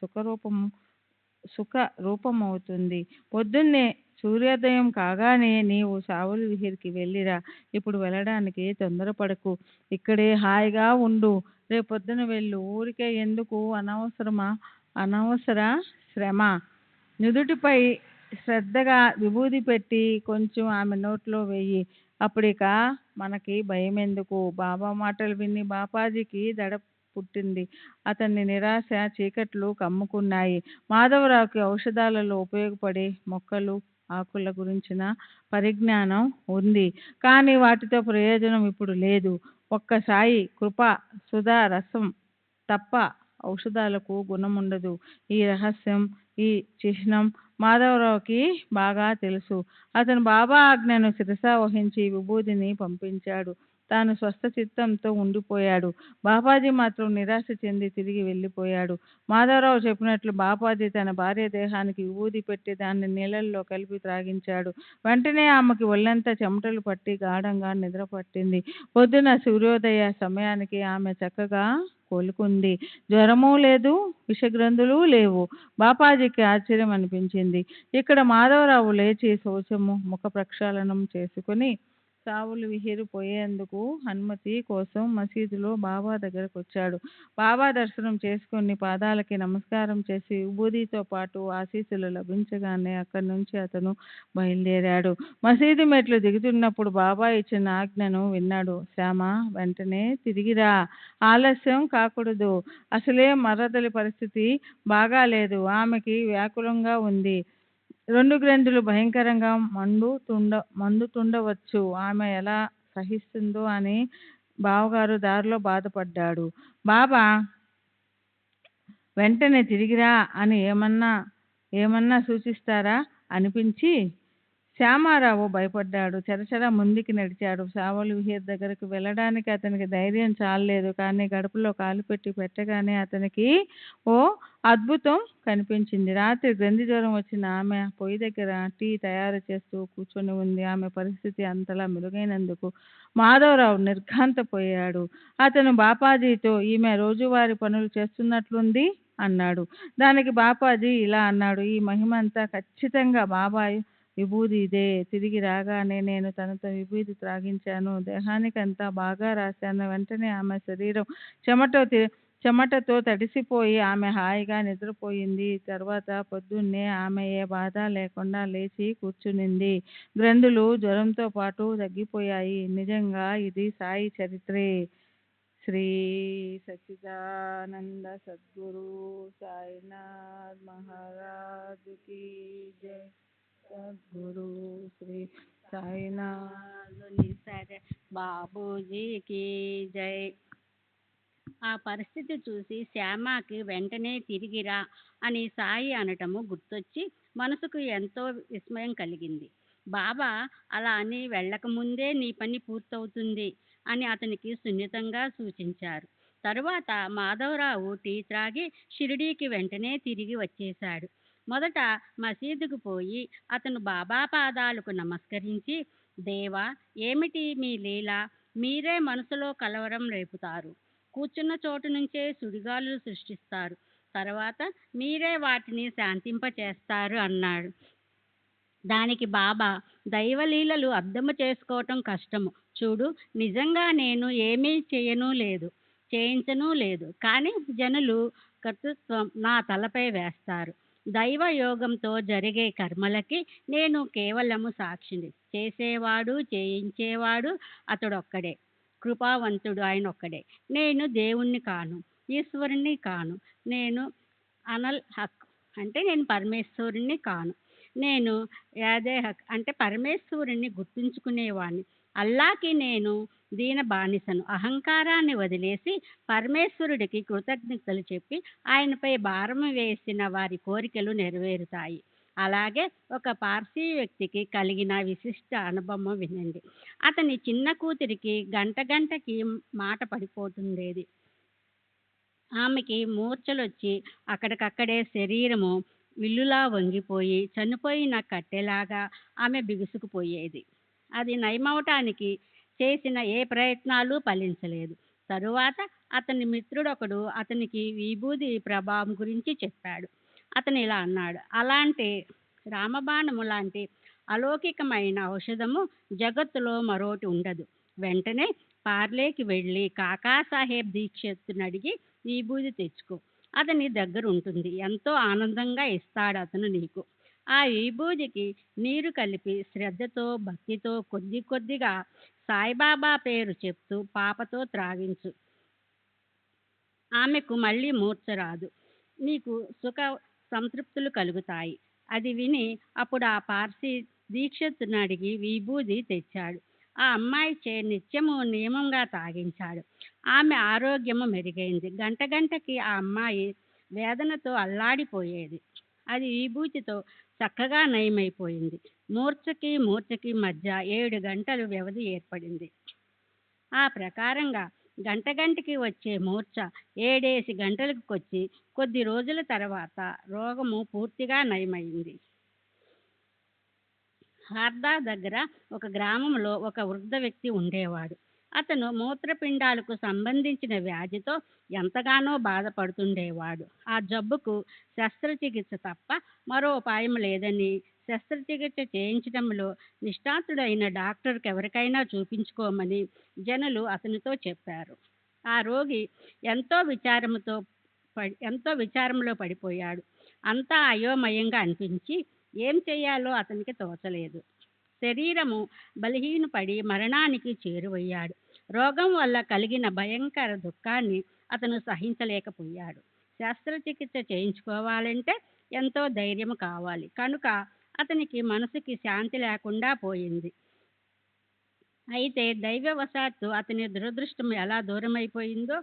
సుఖ రూపమవుతుంది. పొద్దున్నే సూర్యోదయం కాగానే నీవు సావులు విహీర్కి వెళ్ళిరా. ఇప్పుడు వెళ్ళడానికి తొందరపడకు. ఇక్కడే హాయిగా ఉండు. రేపొద్దున వెళ్ళు. ఊరికే ఎందుకు అనవసర శ్రమ. నుదుటిపై శ్రద్ధగా విభూది పెట్టి కొంచెం ఆమె నోట్లో వెయ్యి. అప్పుడిక మనకి భయమెందుకు? బాబా మాటలు విని బాపాజీకి దడ పుట్టింది. అతన్ని నిరాశ చీకట్లు కమ్ముకున్నాయి. మాధవరావుకి ఔషధాలలో ఉపయోగపడే మొక్కలు, ఆకుల గురించిన పరిజ్ఞానం ఉంది. కానీ వాటితో ప్రయోజనం ఇప్పుడు లేదు. ఒక్క సాయి కృప సుధా రసం తప్ప ఔషధాలకు గుణముండదు. ఈ రహస్యం, ఈ చిహ్నం మాధవరావుకి బాగా తెలుసు. అతను బాబా ఆజ్ఞను శిరసా వహించి విభూదిని పంపించాడు. తాను స్వస్థ చిత్తంతో ఉండిపోయాడు. బాపాజీ మాత్రం నిరాశ చెంది తిరిగి వెళ్ళిపోయాడు. మాధవరావు చెప్పినట్లు బాపాజీ తన భార్య దేహానికి విభూది పెట్టి దాన్ని నీళ్ళల్లో కలిపి త్రాగించాడు. వెంటనే ఆమెకి ఒళ్ళంతా చెమటలు పట్టి గాఢంగా నిద్ర పట్టింది. పొద్దున సూర్యోదయ సమయానికి ఆమె చక్కగా కోలుకుంది. జ్వరమూ లేదు, విషగ్రంథులు లేవు. బాపాజీకి ఆశ్చర్యం అనిపించింది. ఇక్కడ మాధవరావు లేచి శౌచము, ముఖ ప్రక్షాళనం చేసుకుని సావులు విహీరు పోయేందుకు అనుమతి కోసం మసీదులో బాబా దగ్గరకు వచ్చాడు. బాబా దర్శనం చేసుకుని పాదాలకి నమస్కారం చేసి విభూదితో పాటు ఆశీస్సులు లభించగానే అక్కడి నుంచి అతను బయలుదేరాడు. మసీదు మెట్లు దిగుతున్నప్పుడు బాబా ఇచ్చిన ఆజ్ఞను విన్నాడు. శ్యామ, వెంటనే తిరిగిరా. ఆలస్యం కాకూడదు. అసలే మరదలి పరిస్థితి బాగాలేదు. ఆమెకి వ్యాకులంగా ఉంది. 2 గ్రంథులు భయంకరంగా మండుతుండవచ్చు. ఆమె ఎలా సహిస్తుందో అని బావగారు దారిలో బాధపడ్డాడు. బాబా వెంటనే తిరిగిరా అని ఏమన్నా సూచిస్తారా అనిపించి శ్యామారావు భయపడ్డాడు. చరచర ముందుకి నడిచాడు. సావులు విహీర్ దగ్గరకు వెళ్ళడానికి అతనికి ధైర్యం చాలలేదు. కానీ గడపలో కాలు పెట్టగానే అతనికి ఓ అద్భుతం కనిపించింది. రాత్రి గ్రంథి జ్వరం వచ్చిన ఆమె పొయ్యి దగ్గర టీ తయారు చేస్తూ కూర్చొని ఉంది. ఆమె పరిస్థితి అంతలా మెరుగైనందుకు మాధవరావు నిర్ఘాంతపోయాడు. అతను బాపాజీతో ఈమె రోజువారీ పనులు చేస్తున్నట్లుంది అన్నాడు. దానికి బాపాజీ ఇలా అన్నాడు: ఈ మహిమంతా ఖచ్చితంగా బాబాయ్ విభూది ఇదే. తిరిగి రాగానే నేను తనతో విభూది త్రాగించాను. దేహానికంతా బాగా రాశాను. వెంటనే ఆమె శరీరం చెమటతో తడిసిపోయి ఆమె హాయిగా నిద్రపోయింది. తర్వాత పొద్దున్నే ఆమె ఏ బాధ లేకుండా లేచి కూర్చునింది. గ్రంథులు జ్వరంతో పాటు తగ్గిపోయాయి. నిజంగా ఇది సాయి చరిత్రే. శ్రీ సచ్చిదానంద సద్గురు సాయినాథ్ మహారాజుకి జై. సద్గురు శ్రీ సాయినాథుని సరే బాబూజీకి జై. ఆ పరిస్థితి చూసి శ్యామకి వెంటనే తిరిగిరా అని సాయి అనటము గుర్తొచ్చి మనసుకు ఎంతో విస్మయం కలిగింది. బాబా అలా అని వెళ్ళకముందే నీ పని పూర్తవుతుంది అని అతనికి సున్నితంగా సూచించారు. తరువాత మాధవరావు టీ త్రాగి షిరిడీకి వెంటనే తిరిగి వచ్చేశాడు. మొదట మసీదుకు పోయి అతను బాబా పాదాలకు నమస్కరించి, దేవా, ఏమిటి మీ లీల? మీరే మనసులో కలవరం రేపుతారు, కూర్చున్న చోటు నుంచే సుడిగాలులు సృష్టిస్తారు, తర్వాత మీరే వాటిని శాంతింపచేస్తారు అన్నాడు. దానికి బాబా, దైవలీలలు అర్థము చేసుకోవటం కష్టము. చూడు, నిజంగా నేను ఏమీ చేయించను లేదు, కానీ జనులు కర్తృత్వం నా తలపై వేస్తారు. దైవ యోగంతో జరిగే కర్మలకి నేను కేవలము సాక్షిని. చేసేవాడు చేయించేవాడు అతడొక్కడే, కృపావంతుడు ఆయన ఒక్కడే. నేను దేవుణ్ణి కాను, ఈశ్వరుణ్ణి కాను. నేను అనల్ హక్ అంటే నేను పరమేశ్వరుణ్ణి కాను. నేను యాదే హక్ అంటే పరమేశ్వరుణ్ణి గుర్తుంచుకునేవాణ్ణి. అల్లాకి నేను దీన బానిసను. అహంకారాన్ని వదిలేసి పరమేశ్వరుడికి కృతజ్ఞతలు చెప్పి ఆయనపై భారం వేసిన వారి కోరికలు నెరవేరుతాయి. అలాగే ఒక పార్సీ వ్యక్తికి కలిగిన విశిష్ట అనుభవం వినండి. అతని చిన్న కూతురికి గంటకి మాట పడిపోతుండేది. ఆమెకి మూర్ఛలొచ్చి అక్కడికక్కడే శరీరము విల్లులా వంగిపోయి చనిపోయిన కట్టెలాగా ఆమె బిగుసుకుపోయేది. అది నయమవటానికి చేసిన ఏ ప్రయత్నాలు ఫలించలేదు. తరువాత అతని మిత్రుడొకడు అతనికి విభూది ప్రభావం గురించి చెప్పాడు. అతను ఇలా అన్నాడు: అలాంటి రామబాణము లాంటి అలౌకికమైన ఔషధము జగత్తులో మరోటి ఉండదు. వెంటనే పార్లేకి వెళ్ళి కాకాసాహెబ్ దీక్షితుని అడిగి విభూది తెచ్చుకో. అతని దగ్గర ఉంటుంది. ఎంతో ఆనందంగా ఇస్తాడు అతను నీకు. ఆ విభూదికి నీరు కలిపి శ్రద్ధతో భక్తితో కొద్దిగా సాయిబాబా పేరు చెప్తూ పాపతో త్రాగించు. ఆమెకు మళ్ళీ మూర్ఛ రాదు. నీకు సుఖ సంతృప్తులు కలుగుతాయి. అది విని అప్పుడు ఆ పార్సీ దీక్షితుని అడిగి విభూది తెచ్చాడు. ఆ అమ్మాయి నిత్యము నియమంగా తాగించాడు. ఆమె ఆరోగ్యము మెరుగైంది. గంటకి ఆ అమ్మాయి వేదనతో అల్లాడిపోయేది. అది విభూతితో చక్కగా నయమైపోయింది. మూర్ఛకి మధ్య 7 గంటలు వ్యవధి ఏర్పడింది. ఆ ప్రకారంగా గంటకి వచ్చే మూర్ఛ 7 గంటలకు వచ్చి కొద్ది రోజుల తర్వాత రోగము పూర్తిగా నయమైంది. హార్దా దగ్గర ఒక గ్రామంలో ఒక వృద్ధ వ్యక్తి ఉండేవాడు. అతను మూత్రపిండాలకు సంబంధించిన వ్యాధితో ఎంతగానో బాధపడుతుండేవాడు. ఆ జబ్బుకు శస్త్రచికిత్స తప్ప మరో ఉపాయం లేదని, శస్త్రచికిత్స చేయించడంలో నిష్ణాతుడైన డాక్టర్కి ఎవరికైనా చూపించుకోమని జనులు అతనితో చెప్పారు. ఆ రోగి ఎంతో విచారంలో పడిపోయాడు. అంతా అయోమయంగా అనిపించి ఏం చేయాలో అతనికి తోచలేదు. శరీరము బలహీనపడి మరణానికి చేరువయ్యాడు. రోగం వల్ల కలిగిన భయంకర దుఃఖాన్ని అతను సహించలేకపోయాడు. శస్త్రచికిత్స చేయించుకోవాలంటే ఎంతో ధైర్యం కావాలి. కనుక అతనికి మనసుకి శాంతి లేకుండా పోయింది. అయితే దైవవశాత్తు అతని దురదృష్టం ఎలా దూరమైపోయిందో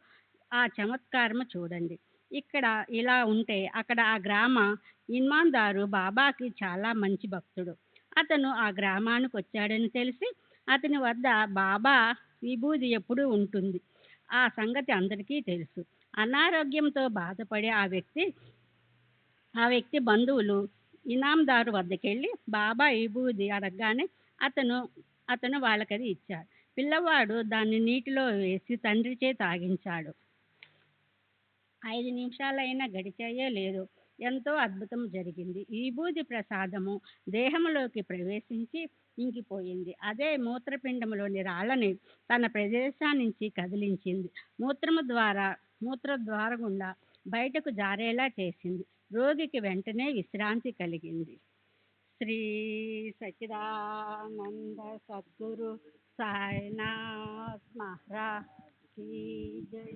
ఆ చమత్కారము చూడండి. ఇక్కడ ఇలా ఉంటే అక్కడ ఆ గ్రామ ఇన్మాందారు బాబాకి చాలా మంచి భక్తుడు. అతను ఆ గ్రామానికి వచ్చాడని తెలిసి అతని వద్ద బాబా విభూది ఎప్పుడూ ఉంటుంది. ఆ సంగతి అందరికీ తెలుసు. అనారోగ్యంతో బాధపడే ఆ వ్యక్తి ఆ వ్యక్తి బంధువులు ఇనాందారు వద్దకెళ్ళి బాబా విభూది అడగగానే అతను అతను వాళ్ళకది ఇచ్చాడు. పిల్లవాడు దాన్ని నీటిలో వేసి తండ్రిచే తాగించాడు. 5 నిమిషాలైనా గడిచాయో లేదో ఎంతో అద్భుతం జరిగింది. విభూది ప్రసాదము దేహంలోకి ప్రవేశించి ఇంకిపోయింది. అదే మూత్రపిండంలోని రాళ్ళని తన ప్రదేశాన్నించి కదిలించింది. మూత్రద్వార గుండా బయటకు జారేలా చేసింది. రోగికి వెంటనే విశ్రాంతి కలిగింది. శ్రీ సచ్చిదానంద సద్గురు సాయినాథ్ మహారాజ్ కీ జై.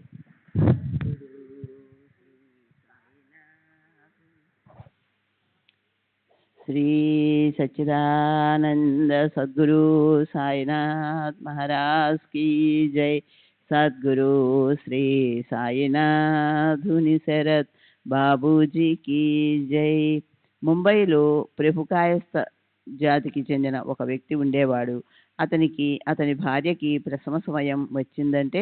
శ్రీ సచ్చిదానంద సద్గురు సాయినాథ్ మహారాజ్ కీ జై. సద్గురు శ్రీ సాయినాథుని శరత్ బాబూజీ కీ జై. ముంబైలో ప్రభుకాయస్థ జాతికి చెందిన ఒక వ్యక్తి ఉండేవాడు. అతని భార్యకి ప్రసవ సమయం వచ్చిందంటే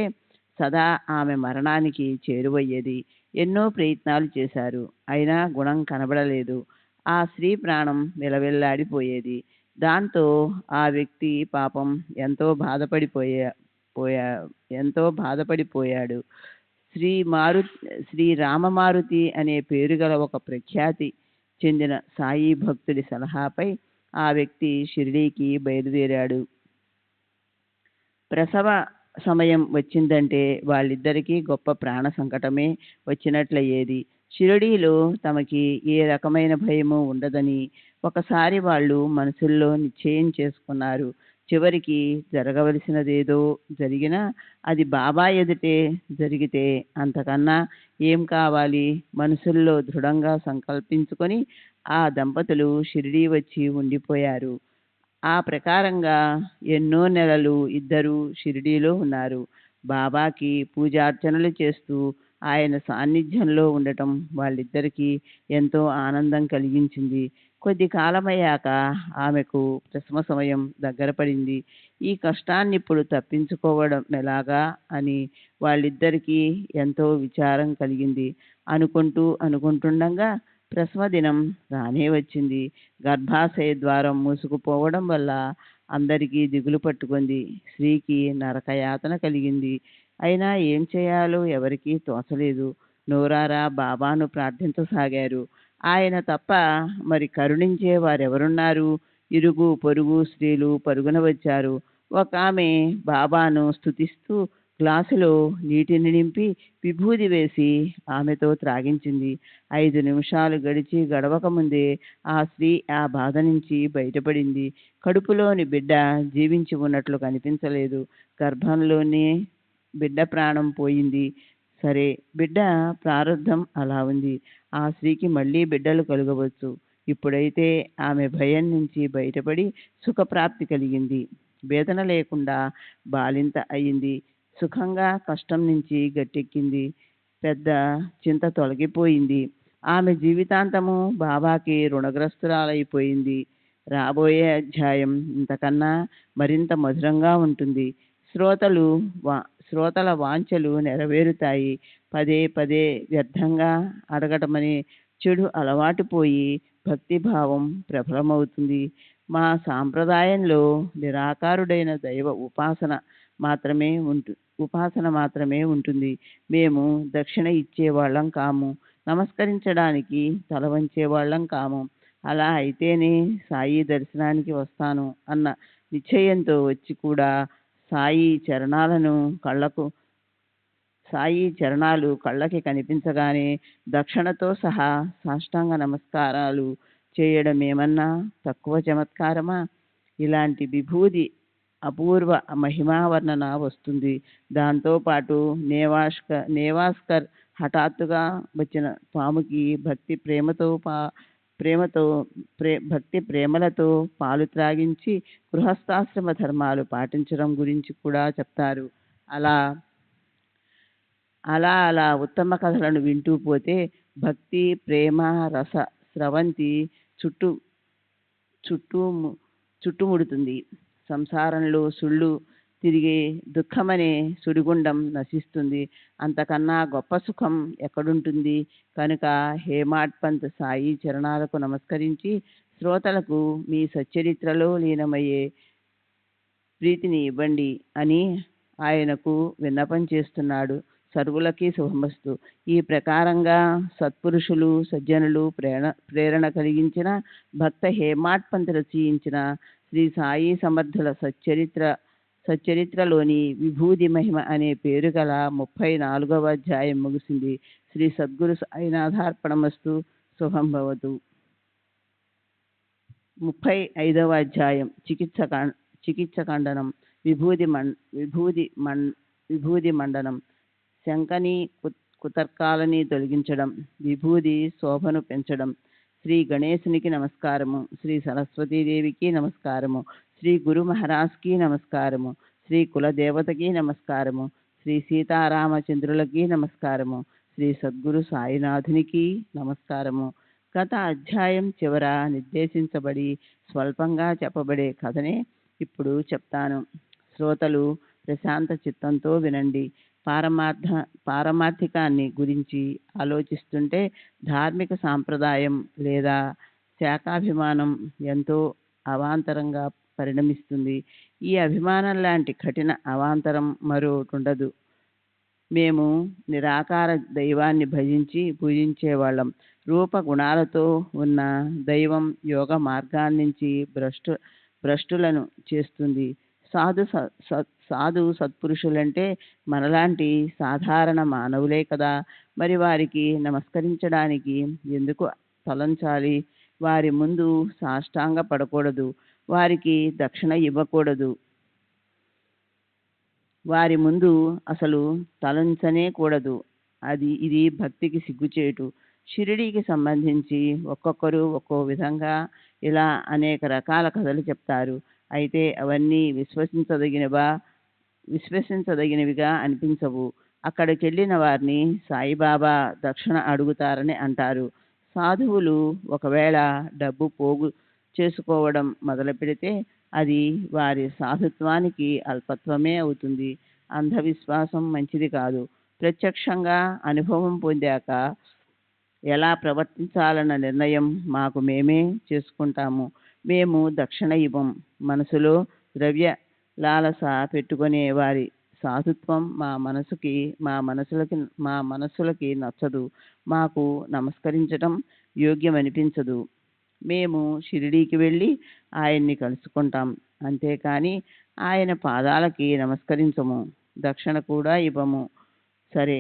సదా ఆమె మరణానికి చేరువయ్యేది. ఎన్నో ప్రయత్నాలు చేశారు, అయినా గుణం కనబడలేదు. ఆ స్త్రీ ప్రాణం విలవిల్లాడిపోయేది. దాంతో ఆ వ్యక్తి పాపం ఎంతో బాధపడిపోయాడు. శ్రీ రామమారుతి అనే పేరు గల ఒక ప్రఖ్యాతి చెందిన సాయి భక్తుడి సలహాపై ఆ వ్యక్తి షిరిడీకి బయలుదేరాడు. ప్రసవ సమయం వచ్చిందంటే వాళ్ళిద్దరికీ గొప్ప ప్రాణ సంకటమే వచ్చినట్లయ్యేది. షిరిడీలో తమకి ఏ రకమైన భయము ఉండదని ఒకసారి వాళ్ళు మనసుల్లో నిశ్చయం చేసుకున్నారు. చివరికి జరగవలసినదేదో జరిగినా అది బాబా ఎదుటే జరిగితే అంతకన్నా ఏం కావాలి? మనసుల్లో దృఢంగా సంకల్పించుకొని ఆ దంపతులు షిరిడీ వచ్చి ఉండిపోయారు. ఆ ప్రకారంగా ఎన్నో నెలలు ఇద్దరూ షిరిడీలో ఉన్నారు. బాబాకి పూజార్చనలు చేస్తూ ఆయన సాన్నిధ్యంలో ఉండటం వాళ్ళిద్దరికీ ఎంతో ఆనందం కలిగించింది. కొద్ది కాలమయ్యాక ఆమెకు ప్రసవ సమయం దగ్గర పడింది. ఈ కష్టాన్ని ఇప్పుడు తప్పించుకోవడం ఎలాగా అని వాళ్ళిద్దరికీ ఎంతో విచారం కలిగింది. అనుకుంటుండగా ప్రసవ దినం రానే వచ్చింది. గర్భాశయ ద్వారం మూసుకుపోవడం వల్ల అందరికీ దిగులు పట్టుకుంది. స్త్రీకి నరకయాతన కలిగింది. అయినా ఏం చేయాలో ఎవరికీ తోచలేదు. నోరారా బాబాను ప్రార్థించసాగారు. ఆయన తప్ప మరి కరుణించే వారెవరున్నారు? ఇరుగు పొరుగు స్త్రీలు పరుగున వచ్చారు. ఒక ఆమె బాబాను స్తుతిస్తూ గ్లాసులో నీటిని నింపి విభూది వేసి ఆమెతో త్రాగించింది. 5 నిమిషాలు గడవక ముందే ఆ స్త్రీ ఆ బాధ నుంచి బయటపడింది. కడుపులోని బిడ్డ జీవించి ఉన్నట్లు కనిపించలేదు. గర్భంలోనే బిడ్డ ప్రాణం పోయింది. సరే, బిడ్డ ప్రారంధం అలా ఉంది. ఆ స్త్రీకి మళ్ళీ బిడ్డలు కలగవచ్చు. ఇప్పుడైతే ఆమె భయం నుంచి బయటపడి సుఖప్రాప్తి కలిగింది. వేదన లేకుండా బాలింత అయింది. సుఖంగా కష్టం నుంచి గట్టెక్కింది. పెద్ద చింత తొలగిపోయింది. ఆమె జీవితాంతము బాబాకి రుణగ్రస్తురాలైపోయింది. రాబోయే అధ్యాయం ఇంతకన్నా మరింత మధురంగా ఉంటుంది. శ్రోతల వాంఛలు నెరవేరుతాయి. పదే పదే వ్యర్థంగా అడగటమనే చెడు అలవాటు పోయి భక్తిభావం ప్రబలమవుతుంది. మా సాంప్రదాయంలో నిరాకారుడైన దైవ ఉపాసన మాత్రమే ఉంటుంది. మేము దక్షిణ ఇచ్చేవాళ్ళం కాము, నమస్కరించడానికి తల వంచేవాళ్ళం కాము. అలా అయితేనే సాయి దర్శనానికి వస్తాను అన్న నిశ్చయంతో వచ్చి కూడా సాయి చరణాలు కళ్ళకి కనిపించగానే దక్షిణతో సహా సాష్టాంగ నమస్కారాలు చేయడమేమన్నా తక్కువ చమత్కారమా? ఇలాంటి విభూది అపూర్వ మహిమావర్ణన వస్తుంది. దాంతోపాటు నేవాస్కర్ హఠాత్తుగా వచ్చిన పాముకి భక్తి ప్రేమలతో పాలు త్రాగించి గృహస్థాశ్రమ ధర్మాలు పాటించడం గురించి కూడా చెప్తారు. అలా ఉత్తమ కథలను వింటూ పోతే భక్తి ప్రేమ రస స్రవంతి చుట్టుముడుతుంది. సంసారంలో సుళ్ళు తిరిగి దుఃఖమనే సుడిగుండం నశిస్తుంది. అంతకన్నా గొప్ప సుఖం ఎక్కడుంటుంది? కనుక హేమాడ్ పంత్ సాయి చరణాలకు నమస్కరించి శ్రోతలకు మీ సచ్చరిత్రలో లీనమయ్యే ప్రీతిని ఇవ్వండి అని ఆయనకు విన్నపం చేస్తున్నాడు. సర్వులకి శుభమస్తు. ఈ ప్రకారంగా సత్పురుషులు సజ్జనులు ప్రేరణ కలిగించిన భక్త హేమాడ్ పంత్ రచయించిన శ్రీ సాయి సమర్థుల సచ్చరిత్రలోని విభూది మహిమ అనే పేరు గల 34వ అధ్యాయం ముగిసింది. శ్రీ సద్గురు సాయినాథార్పణమస్తు. శుభం భవతు. 35వ అధ్యాయం చికిత్స ఖండనం. విభూది మండనం. శంకని కుతర్కాలని తొలగించడం, విభూది శోభను పెంచడం. శ్రీ గణేశునికి నమస్కారము, శ్రీ సరస్వతీదేవికి నమస్కారము, శ్రీ గురు మహారాజ్కి నమస్కారము, శ్రీ కులదేవతకి నమస్కారము, శ్రీ సీతారామచంద్రులకి నమస్కారము, శ్రీ సద్గురు సాయినాథునికి నమస్కారము. గత అధ్యాయం చివర నిర్దేశించబడి స్వల్పంగా చెప్పబడే కథనే ఇప్పుడు చెప్తాను. శ్రోతలు ప్రశాంత చిత్తంతో వినండి. పారమార్థికాన్ని గురించి ఆలోచిస్తుంటే ధార్మిక సాంప్రదాయం లేదా శాఖాభిమానం ఎంతో అవాంతరంగా పరిణమిస్తుంది. ఈ అభిమానం లాంటి కఠిన అవాంతరం మరొకటి ఉండదు. మేము నిరాకార దైవాన్ని పూజించేవాళ్ళం. రూపగుణాలతో ఉన్న దైవం యోగ మార్గాన్నించి భ్రష్టులను చేస్తుంది. సాధు సత్పురుషులంటే మనలాంటి సాధారణ మానవులే కదా. మరి వారికి నమస్కరించడానికి ఎందుకు తలంచాలి? వారి ముందు సాష్టాంగ పడకూడదు, వారికి దక్షిణ ఇవ్వకూడదు, వారి ముందు అసలు తలంచనే కూడదు. ఇది భక్తికి సిగ్గుచేటు. షిరిడీకి సంబంధించి ఒక్కొక్కరు ఒక్కో విధంగా ఇలా అనేక రకాల కథలు చెప్తారు. అయితే అవన్నీ విశ్వసించదగినవిగా అనిపించవు. అక్కడికి వెళ్ళిన వారిని సాయిబాబా దక్షిణ అడుగుతారని అంటారు. సాధువులు ఒకవేళ డబ్బు పోగు చేసుకోవడం మొదలు పెడితే అది వారి సాధుత్వానికి అల్పత్వమే అవుతుంది. అంధవిశ్వాసం మంచిది కాదు. ప్రత్యక్షంగా అనుభవం పొందాక ఎలా ప్రవర్తించాలన్న నిర్ణయం మాకు మేమే చేసుకుంటాము. మేము దక్షిణ ఇవ్వం. మనసులో ద్రవ్య లాలస పెట్టుకునే వారి సాధుత్వం మా మనసులకి నచ్చదు. మాకు నమస్కరించటం యోగ్యమనిపించదు. మేము షిరిడీకి వెళ్ళి ఆయన్ని కలుసుకుంటాం, అంతేకాని ఆయన పాదాలకి నమస్కరించము, దక్షిణ కూడా ఇవ్వము. సరే,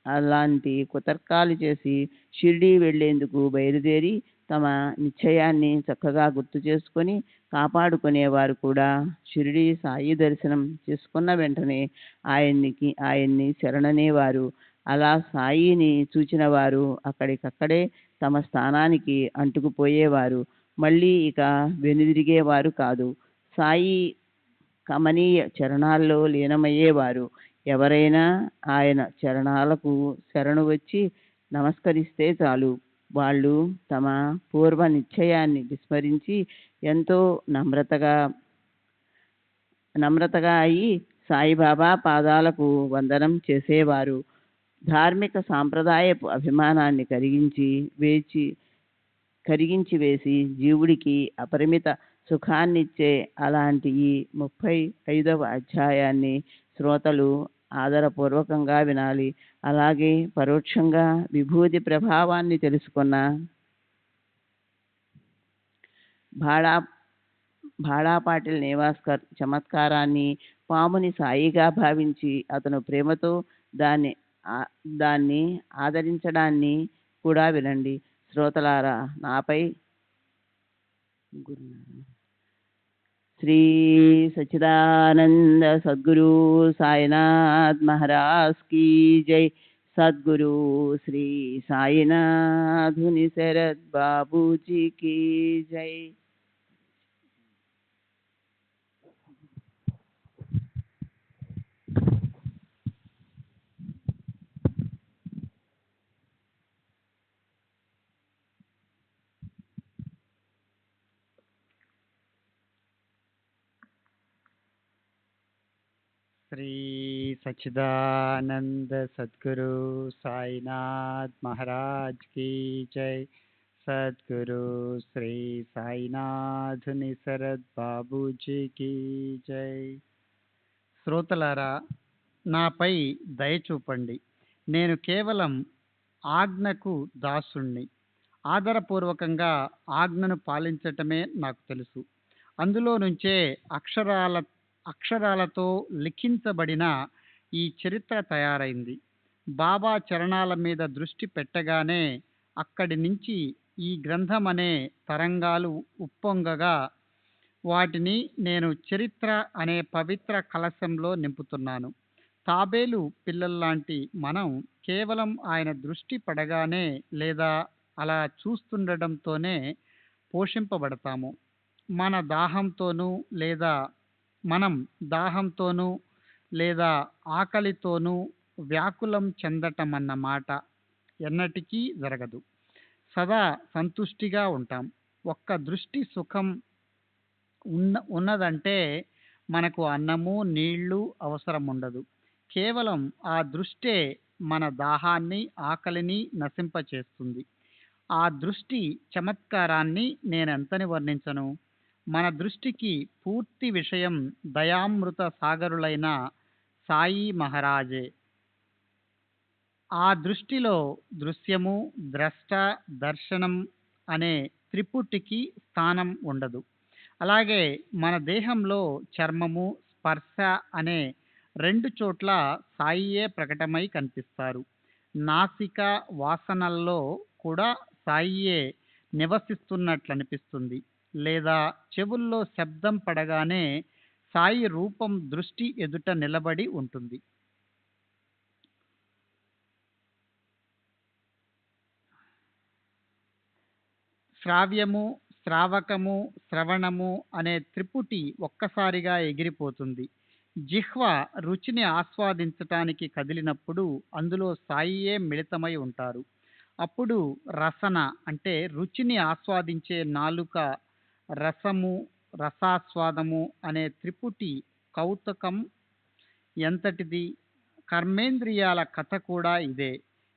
అలాంటి కుతర్కాలు చేసి షిరిడీ వెళ్లేందుకు బయలుదేరి తమ నిశ్చయాన్ని చక్కగా గుర్తు చేసుకొని కాపాడుకునేవారు కూడా షిరిడీ సాయి దర్శనం చేసుకున్న వెంటనే ఆయన్ని శరణనేవారు. అలా సాయిని చూచిన వారు అక్కడికక్కడే తమ స్థానానికి అంటుకుపోయేవారు. మళ్ళీ ఇక వెనుదిరిగేవారు కాదు. సాయి కమనీయ చరణాల్లో లీనమయ్యేవారు. ఎవరైనా ఆయన చరణాలకు శరణు వచ్చి నమస్కరిస్తే చాలు, వాళ్ళు తమ పూర్వ నిశ్చయాన్ని విస్మరించి ఎంతో నమ్రతగా అయి సాయిబాబా పాదాలకు వందనం చేసేవారు. ధార్మిక సాంప్రదాయపు అభిమానాన్ని కరిగించి వేసి జీవుడికి అపరిమిత సుఖాన్నిచ్చే అలాంటి ఈ 35వ అధ్యాయాన్ని శ్రోతలు ఆదరపూర్వకంగా వినాలి. అలాగే పరోక్షంగా విభూతి ప్రభావాన్ని తెలుసుకున్న భాడాపాటిల్ నేవాస్కర్ చమత్కారాన్ని పాముని సాయిగా భావించి అతను ప్రేమతో దాన్ని ఆదరించడాన్ని కూడా వినండి. శ్రోతలారా, నాపై శ్రీ సచ్చిదానంద సద్గురు సాయినాథ్ మహారాజ్ की जय. सद्गुरु श्री साईनाथुनि शरद बाबू जी की जय. श्री सच्चिदानंद सद्गुरु साईनाथ महाराज की जय। सद्गुरु श्री साईनाथ निसरद बाबूजी की जय। శ్రోతలారా, నాపై దయ చూపండి. నేను కేవలం ఆజ్ఞకు దాసుణ్ణి. ఆదరపూర్వకంగా ఆజ్ఞను పాలించటమే నాకు తెలుసు. అందులో నుంచే అక్షరాలతో లిఖించబడిన ఈ చరిత్ర తయారైంది. బాబా చరణాల మీద దృష్టి పెట్టగానే అక్కడి నుంచి ఈ గ్రంథం అనే తరంగాలు ఉప్పొంగగా వాటిని నేను చరిత్ర అనే పవిత్ర కలశంలో నింపుతున్నాను. తాబేలు పిల్లల్లాంటి మనం కేవలం ఆయన దృష్టి పడగానే లేదా అలా చూస్తుండటంతోనే పోషింపబడతాము. మనం దాహంతోనూ లేదా ఆకలితోనూ వ్యాకులం చెందటమన్న మాట ఎన్నటికీ జరగదు. సదా సంతుష్టిగా ఉంటాం. ఒక్క దృష్టి సుఖం ఉన్నదంటే మనకు అన్నము నీళ్లు అవసరం ఉండదు. కేవలం ఆ దృష్టే మన దాహాన్ని ఆకలిని నశింపచేస్తుంది. ఆ దృష్టి చమత్కారాన్ని నేనెంతని వర్ణించను. మన దృష్టికి పూర్తి విషయం దయామృత సాగరులైన సాయి మహారాజే. ఆ దృష్టిలో దృశ్యము, ద్రష్ట, దర్శనం అనే త్రిపుటికి స్థానం ఉండదు. అలాగే మన దేహంలో చర్మము, స్పర్శ అనే రెండు చోట్ల సాయియే ప్రకటమై కనిపిస్తారు. నాసిక వాసనల్లో కూడా సాయియే నివసిస్తున్నట్లనిపిస్తుంది. లేదా చెవుల్లో శబ్దం పడగానే సాయి రూపం దృష్టి ఎదుట నిలబడి ఉంటుంది. శ్రావ్యము, శ్రావకము, శ్రవణము అనే త్రిపుటి ఒక్కసారిగా ఎగిరిపోతుంది. జిహ్వ రుచిని ఆస్వాదించటానికి కదిలినప్పుడు అందులో సాయియే మిళితమై ఉంటారు. అప్పుడు రసన అంటే రుచిని ఆస్వాదించే నాలుక, రసము, రసాస్వాదము అనే త్రిపుటి కౌతుకం ఎంతటిది. కర్మేంద్రియాల కథ కూడా ఇదే.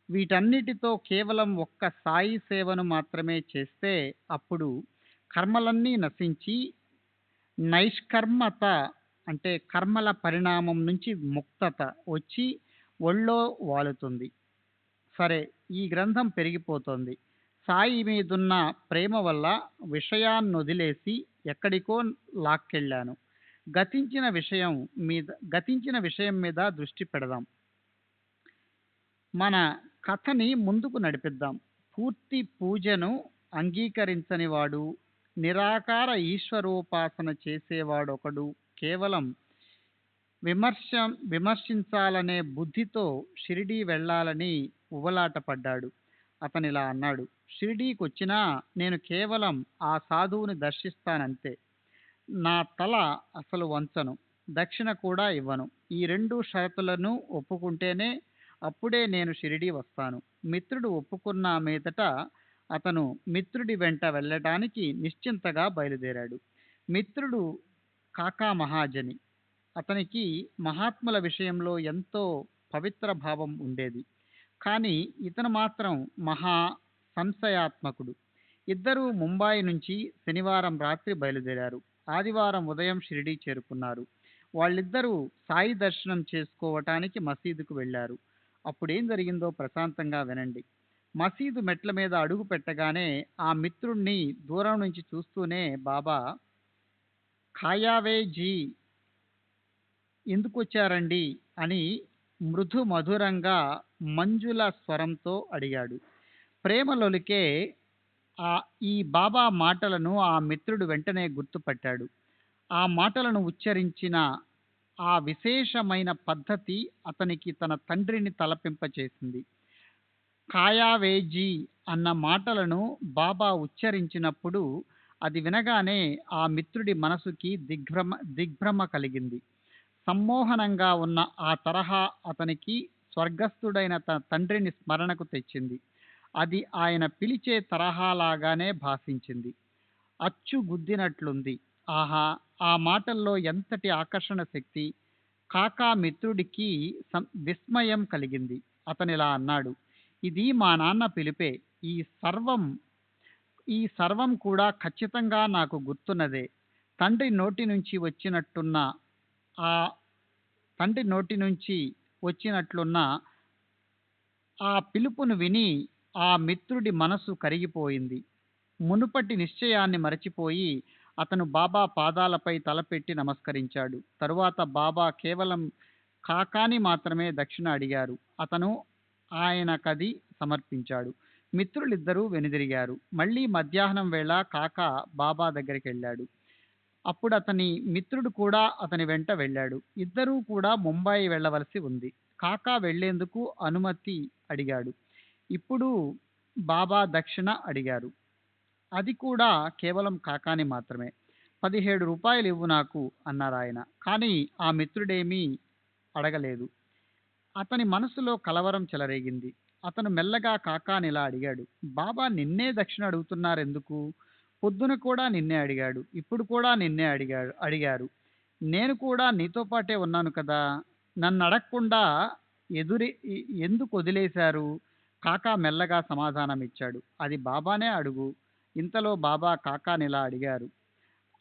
వీటన్నిటితో కేవలం ఒక్క సాయి సేవను మాత్రమే చేస్తే అప్పుడు కర్మలన్నీ నశించి నైష్కర్మత అంటే కర్మల పరిణామం నుంచి ముక్తత వచ్చి ఒళ్ళో వాలుతుంది. సరే, ఈ గ్రంథం పెరిగిపోతోంది. సాయి మీదున్న ప్రేమ వల్ల విషయాన్ని వదిలేసి ఎక్కడికో లాక్కెళ్ళాను. గతించిన విషయం మీద దృష్టి పెడదాం. మన కథని ముందుకు నడిపిద్దాం. పూర్తి పూజను అంగీకరించని వాడు, నిరాకార ఈశ్వరోపాసన చేసేవాడొకడు కేవలం విమర్శించాలనే బుద్ధితో షిరిడీ వెళ్ళాలని ఉబలాటపడ్డాడు. అతనిలా అన్నాడు, షిరిడీకి వచ్చినా నేను కేవలం ఆ సాధువుని దర్శిస్తానంతే. నా తల అసలు వంచను, దక్షిణ కూడా ఇవ్వను. ఈ రెండు షరతులను ఒప్పుకుంటేనే అప్పుడే నేను షిరిడీ వస్తాను. మిత్రుడు ఒప్పుకున్న మీదట అతను మిత్రుడి వెంట వెళ్ళటానికి నిశ్చింతగా బయలుదేరాడు. మిత్రుడు కాకా మహాజని. అతనికి మహాత్ముల విషయంలో ఎంతో పవిత్ర భావం ఉండేది. కానీ ఇతను మాత్రం మహా సంశయాత్మకుడు. ఇద్దరూ ముంబాయి నుంచి శనివారం రాత్రి బయలుదేరారు. ఆదివారం ఉదయం షిరిడీ చేరుకున్నారు. వాళ్ళిద్దరూ సాయి దర్శనం చేసుకోవటానికి మసీదుకు వెళ్ళారు. అప్పుడేం జరిగిందో ప్రశాంతంగా వినండి. మసీదు మెట్ల మీద అడుగు పెట్టగానే ఆ మిత్రుణ్ణి దూరం నుంచి చూస్తూనే బాబా, ఖాయావే జీ, ఎందుకు వచ్చారండి అని మృదు మధురంగా మంజుల స్వరంతో అడిగాడు. ప్రేమలోలికే ఈ బాబా మాటలను ఆ మిత్రుడు వెంటనే గుర్తుపట్టాడు. ఆ మాటలను ఉచ్చరించిన ఆ విశేషమైన పద్ధతి అతనికి తన తండ్రిని తలపింపచేసింది. కాయావేజీ అన్న మాటలను బాబా ఉచ్చరించినప్పుడు అది వినగానే ఆ మిత్రుడి మనసుకి దిగ్భ్రమ కలిగింది. సమ్మోహనంగా ఉన్న ఆ తరహా అతనికి స్వర్గస్థుడైన తన తండ్రిని స్మరణకు తెచ్చింది. అది ఆయన పిలిచే తరహాలాగానే భాషించింది. అచ్చు గుద్దినట్లుంది. ఆహా, ఆ మాటల్లో ఎంతటి ఆకర్షణ శక్తి! కాకా మిత్రుడికి విస్మయం కలిగింది. అతనిలా అన్నాడు, ఇది మా నాన్న పిలిపే. ఈ సర్వం ఈ సర్వం కూడా ఖచ్చితంగా నాకు గుర్తున్నదే. తండ్రి నోటి నుంచి వచ్చినట్టున్న ఆ తండ్రి నోటి నుంచి వచ్చినట్లున్న ఆ పిలుపును విని ఆ మిత్రుడి మనసు కరిగిపోయింది. మునుపటి నిశ్చయాన్ని మరచిపోయి అతను బాబా పాదాలపై తలపెట్టి నమస్కరించాడు. తరువాత బాబా కేవలం కాకాని మాత్రమే దక్షిణ అడిగారు. అతను ఆయనకది సమర్పించాడు. మిత్రులిద్దరూ వెనుదిరిగారు. మళ్ళీ మధ్యాహ్నం వేళ కాకా బాబా దగ్గరికి వెళ్ళాడు. అప్పుడు అతని మిత్రుడు కూడా అతని వెంట వెళ్ళాడు. ఇద్దరూ కూడా ముంబాయి వెళ్ళవలసి ఉంది. కాకా వెళ్లేందుకు అనుమతి అడిగాడు. ఇప్పుడు బాబా దక్షిణ అడిగారు. అది కూడా కేవలం కాకాని మాత్రమే. 17 రూపాయలు ఇవ్వు నాకు అన్నారాయన. కానీ ఆ మిత్రుడేమీ అడగలేదు. అతని మనసులో కలవరం చెలరేగింది. అతను మెల్లగా కాకానిలా అడిగాడు, బాబా నిన్నే దక్షిణ అడుగుతున్నారెందుకు? పొద్దున కూడా నిన్నే అడిగాడు, ఇప్పుడు కూడా నిన్నే అడిగారు. నేను కూడా నీతో పాటే ఉన్నాను కదా, నన్ను అడగకుండా ఎందుకు వదిలేశారు? కాకా మెల్లగా సమాధానం ఇచ్చాడు, అది బాబానే అడుగు. ఇంతలో బాబా కాకానిలా అడిగారు,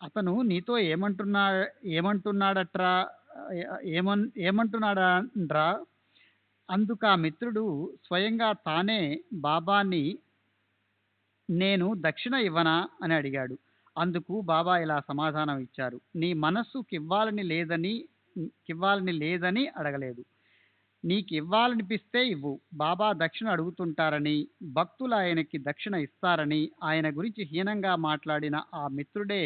అతను నీతో ఏమంటున్నాడట్రా ఏమంటున్నాడరా? అందుకు ఆ మిత్రుడు స్వయంగా తానే బాబాని నేను దక్షిణ ఇవ్వనా అని అడిగాడు. అందుకు బాబా ఇలా సమాధానం ఇచ్చారు, నీ మనస్సు కివ్వాలని లేదని అడగలేదు. నీకు ఇవ్వాలనిపిస్తే ఇవ్వు. బాబా దక్షిణ అడుగుతుంటారని, భక్తులు ఆయనకి దక్షిణ ఇస్తారని ఆయన గురించి హీనంగా మాట్లాడిన ఆ మిత్రుడే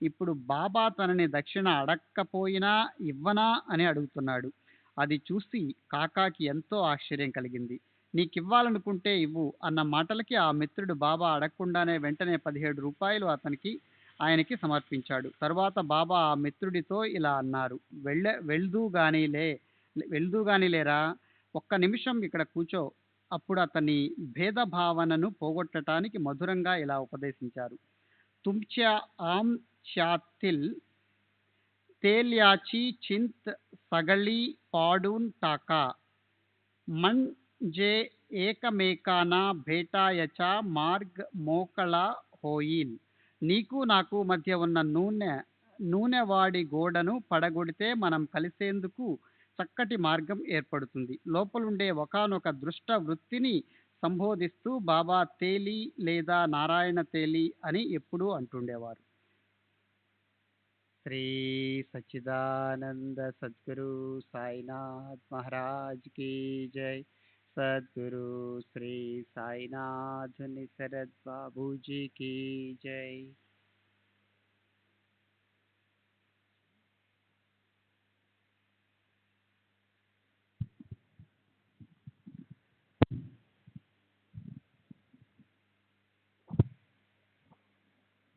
ఇప్పుడు బాబా తనని దక్షిణ అడక్కపోయినా ఇవ్వనా అని అడుగుతున్నాడు. అది చూసి కాకాకి ఎంతో ఆశ్చర్యం కలిగింది. నీకివ్వాలనుకుంటే ఇవ్వు అన్న మాటలకి ఆ మిత్రుడు బాబా అడగకుండానే వెంటనే 17 రూపాయలు ఆయనకి సమర్పించాడు. తరువాత బాబా ఆ మిత్రుడితో ఇలా అన్నారు, వెళ్దూ గాని లేరా, ఒక్క నిమిషం ఇక్కడ కూర్చో. అప్పుడు అతని భేదభావనను పోగొట్టడానికి మధురంగా ఇలా ఉపదేశించారు, తుమ్చా ఆమ్ చాతిల్ तेल्याची चिंत सगळी पाडून टाका, म्हणजे एकमेकांना भेटायचा मार्ग मोकळा होईल. నీకు నాకు మధ్య ఉన్న నూనెవాడి గోడను పడగొడితే మనం కలిసేందుకు చక్కటి మార్గం ఏర్పడుతుంది. లోపలుండే ఒకానొక దుష్ట వృత్తిని సంబోధిస్తూ బాబా తేలి లేదా నారాయణ తేలి అని ఎప్పుడూ అంటుండేవారు. శ్రీ సచ్చిదానంద సద్గురు సాయినాథ్ మహారాజ్ की जय. सद्गुरु श्री साईनाथ निसरद बाबू जी की जय.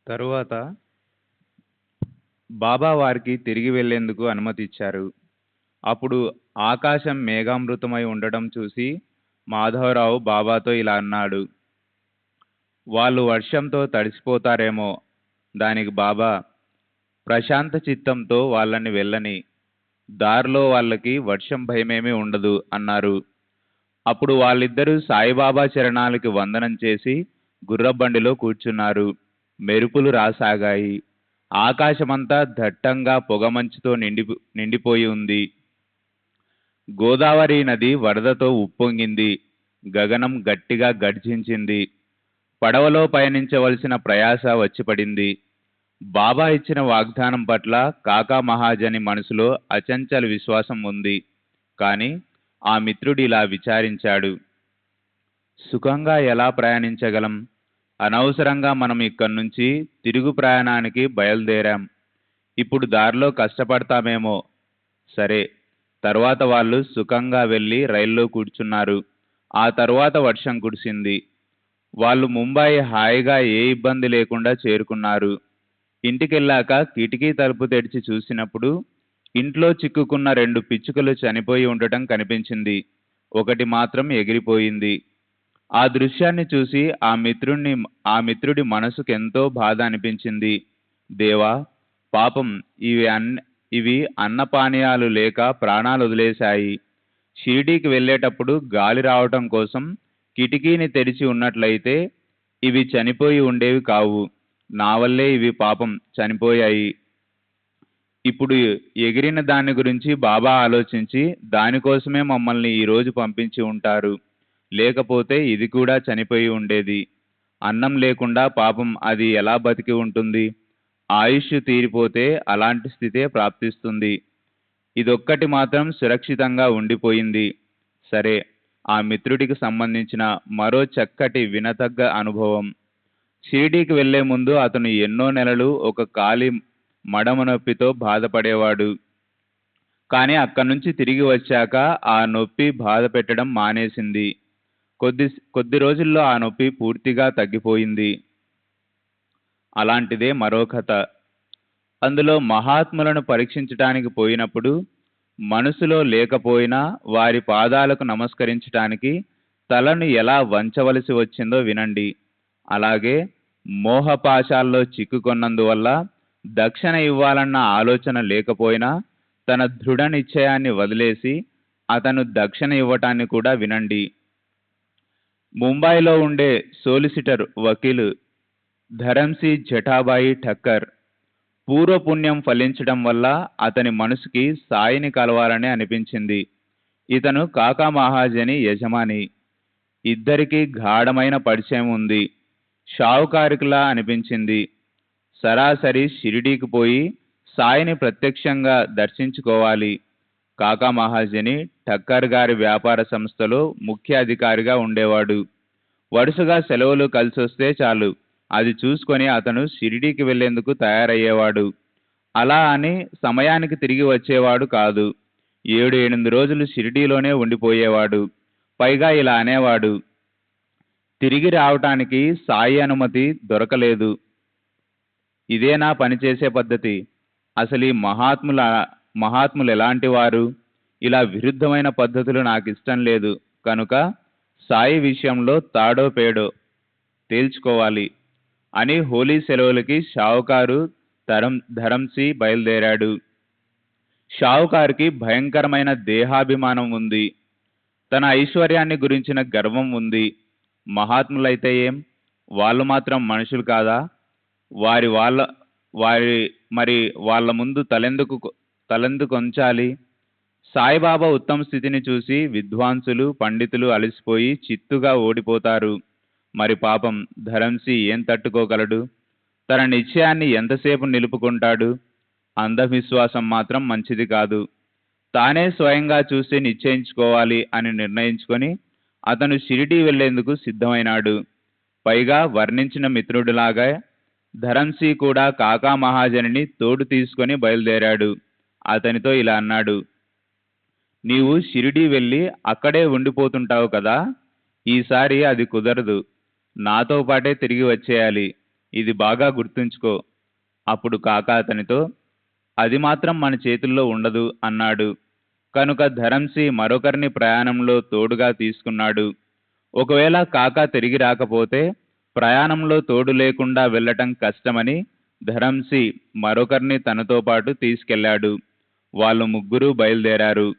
తరువాత బాబా వారికి తిరిగి వెళ్లేందుకు అనుమతి ఇచ్చారు. అప్పుడు ఆకాశం మేఘామృతమై ఉండటం చూసి మాధవరావు బాబాతో ఇలా అన్నాడు, వాళ్ళు వర్షంతో తడిసిపోతారేమో. దానికి బాబా, ప్రశాంత చిత్తంతో వాళ్ళని వెళ్ళని, దారిలో వాళ్ళకి వర్షం భయమేమీ ఉండదు అన్నారు. అప్పుడు వాళ్ళిద్దరూ సాయిబాబా చరణాలకి వందనం చేసి గుర్రబండిలో కూర్చున్నారు. మెరుపులు రాసాగాయి. ఆకాశమంతా దట్టంగా పొగమంచుతో నిండిపోయి ఉంది. గోదావరి నది వరదతో ఉప్పొంగింది. గగనం గట్టిగా గర్జించింది. పడవలో పయనించవలసిన ప్రయాస వచ్చిపడింది. బాబా ఇచ్చిన వాగ్దానం పట్ల కాకా మహాజని మనసులో అచంచల విశ్వాసం ఉంది. కానీ ఆ మిత్రుడు ఇలా విచారించాడు, సుఖంగా ఎలా ప్రయాణించగలం? అనవసరంగా మనం ఇక్కడి నుంచి తిరుగు ప్రయాణానికి బయలుదేరాం. ఇప్పుడు దారిలో కష్టపడతామేమో. సరే. తర్వాత వాళ్ళు సుఖంగా వెళ్ళి రైల్లో కూర్చున్నారు. ఆ తరువాత వర్షం కురిసింది. వాళ్ళు ముంబాయి హాయిగా ఏ ఇబ్బంది లేకుండా చేరుకున్నారు. ఇంటికెళ్ళాక కిటికీ తలుపు తెరిచి చూసినప్పుడు ఇంట్లో చిక్కుకున్న 2 పిచ్చుకలు చనిపోయి ఉండటం కనిపించింది. ఒకటి మాత్రం ఎగిరిపోయింది. ఆ దృశ్యాన్ని చూసి ఆ మిత్రుడి మనసుకెంతో బాధ అనిపించింది. దేవా, పాపం ఇవి అన్నపానీయాలు లేక ప్రాణాలు వదిలేశాయి. షిరిడీకి వెళ్ళేటప్పుడు గాలి రావటం కోసం కిటికీని తెరిచి ఉన్నట్లయితే ఇవి చనిపోయి ఉండేవి కావు. నా వల్లే ఇవి పాపం చనిపోయాయి. ఇప్పుడు ఎగిరిన దాని గురించి బాబా ఆలోచించి దానికోసమే మమ్మల్ని ఈరోజు పంపించి ఉంటారు. లేకపోతే ఇది కూడా చనిపోయి ఉండేది. అన్నం లేకుండా పాపం అది ఎలా బతికి ఉంటుంది? ఆయుష్ తీరిపోతే అలాంటి స్థితే ప్రాప్తిస్తుంది. ఇదొక్కటి మాత్రం సురక్షితంగా ఉండిపోయింది. సరే, ఆ మిత్రుడికి సంబంధించిన మరో చక్కటి వినతగ్గ అనుభవం. షిరిడీకి వెళ్లే ముందు అతను ఎన్నో నెలలు ఒక కాలి మడమ నొప్పితో బాధపడేవాడు. కానీ అక్కడి నుంచి తిరిగి వచ్చాక ఆ నొప్పి బాధ పెట్టడం మానేసింది. కొద్ది రోజుల్లో ఆ నొప్పి పూర్తిగా తగ్గిపోయింది. అలాంటిదే మరో కథ. అందులో మహాత్ములను పరీక్షించటానికి పోయినప్పుడు మనసులో లేకపోయినా వారి పాదాలకు నమస్కరించటానికి తలను ఎలా వంచవలసి వచ్చిందో వినండి. అలాగే మోహపాశాల్లో చిక్కుకొన్నందువల్ల దక్షిణ ఇవ్వాలన్న ఆలోచన లేకపోయినా తన దృఢ నిశ్చయాన్ని వదిలేసి అతను దక్షిణ ఇవ్వటాన్ని కూడా వినండి. ముంబైలో ఉండే సోలిసిటర్ వకీలు ధరంసి జఠాబాయి ఠక్కర్ పూర్వపుణ్యం ఫలించడం వల్ల అతని మనసుకి సాయిని కలవాలని అనిపించింది. ఇతను కాకా మహాజని యజమాని. ఇద్దరికీ గాఢమైన పరిచయం ఉంది. షావుకారికులా అనిపించింది. సరాసరి షిరిడీకి పోయి సాయిని ప్రత్యక్షంగా దర్శించుకోవాలి. కాకా మహాజని ఠక్కర్ గారి వ్యాపార సంస్థలో ముఖ్య అధికారిగా ఉండేవాడు. వరుసగా సెలవులు కలిసొస్తే చాలు అది చూసుకొని అతను షిరిడీకి వెళ్లేందుకు తయారయ్యేవాడు. అలా అని సమయానికి తిరిగి వచ్చేవాడు కాదు. 7-8 రోజులు షిరిడీలోనే ఉండిపోయేవాడు. పైగా ఇలా అనేవాడు, తిరిగి రావటానికి సాయి అనుమతి దొరకలేదు. ఇదేనా పనిచేసే పద్ధతి? అసలు ఈ మహాత్ములు ఎలాంటి వారు? ఇలా విరుద్ధమైన పద్ధతులు నాకు ఇష్టం లేదు. కనుక సాయి విషయంలో తాడో పేడో తేల్చుకోవాలి అని హోలీ సెలవులకి షావుకారు ధరంసి బయలుదేరాడు. షావుకారుకి భయంకరమైన దేహాభిమానం ఉంది. తన ఐశ్వర్యాన్ని గురించిన గర్వం ఉంది. మహాత్ములైతే ఏం? వాళ్ళు మాత్రం మనుషులు కాదా? మరి వాళ్ళ ముందు తలెందుకొంచాలి? సాయిబాబా ఉత్తమ స్థితిని చూసి విద్వాంసులు పండితులు అలసిపోయి చిత్తుగా ఓడిపోతారు. మరి పాపం ధరంసి ఏం తట్టుకోగలడు? తన నిశ్చయాన్ని ఎంతసేపు నిలుపుకుంటాడు? అంధవిశ్వాసం మాత్రం మంచిది కాదు. తానే స్వయంగా చూసి నిశ్చయించుకోవాలి అని నిర్ణయించుకొని అతను షిరిడీ వెళ్లేందుకు సిద్ధమైనాడు. పైగా వర్ణించిన మిత్రుడిలాగా ధరంసి కూడా కాకా మహాజనిని తోడు తీసుకొని బయలుదేరాడు. అతనితో ఇలా అన్నాడు, నీవు షిరిడీ వెళ్ళి అక్కడే ఉండిపోతుంటావు కదా, ఈసారి అది కుదరదు. నాతో పాటే తిరిగి వచ్చేయాలి. ఇది బాగా గుర్తుంచుకో. అప్పుడు కాకా అతనితో, అది మాత్రం మన చేతుల్లో ఉండదు అన్నాడు. కనుక ధరంసి మరొకరిని ప్రయాణంలో తోడుగా తీసుకున్నాడు. ఒకవేళ కాకా తిరిగి రాకపోతే ప్రయాణంలో తోడు లేకుండా వెళ్ళటం కష్టమని ధరంసి మరొకరిని తనతో పాటు తీసుకెళ్లాడు. వాళ్ళు ముగ్గురు బయలుదేరారు.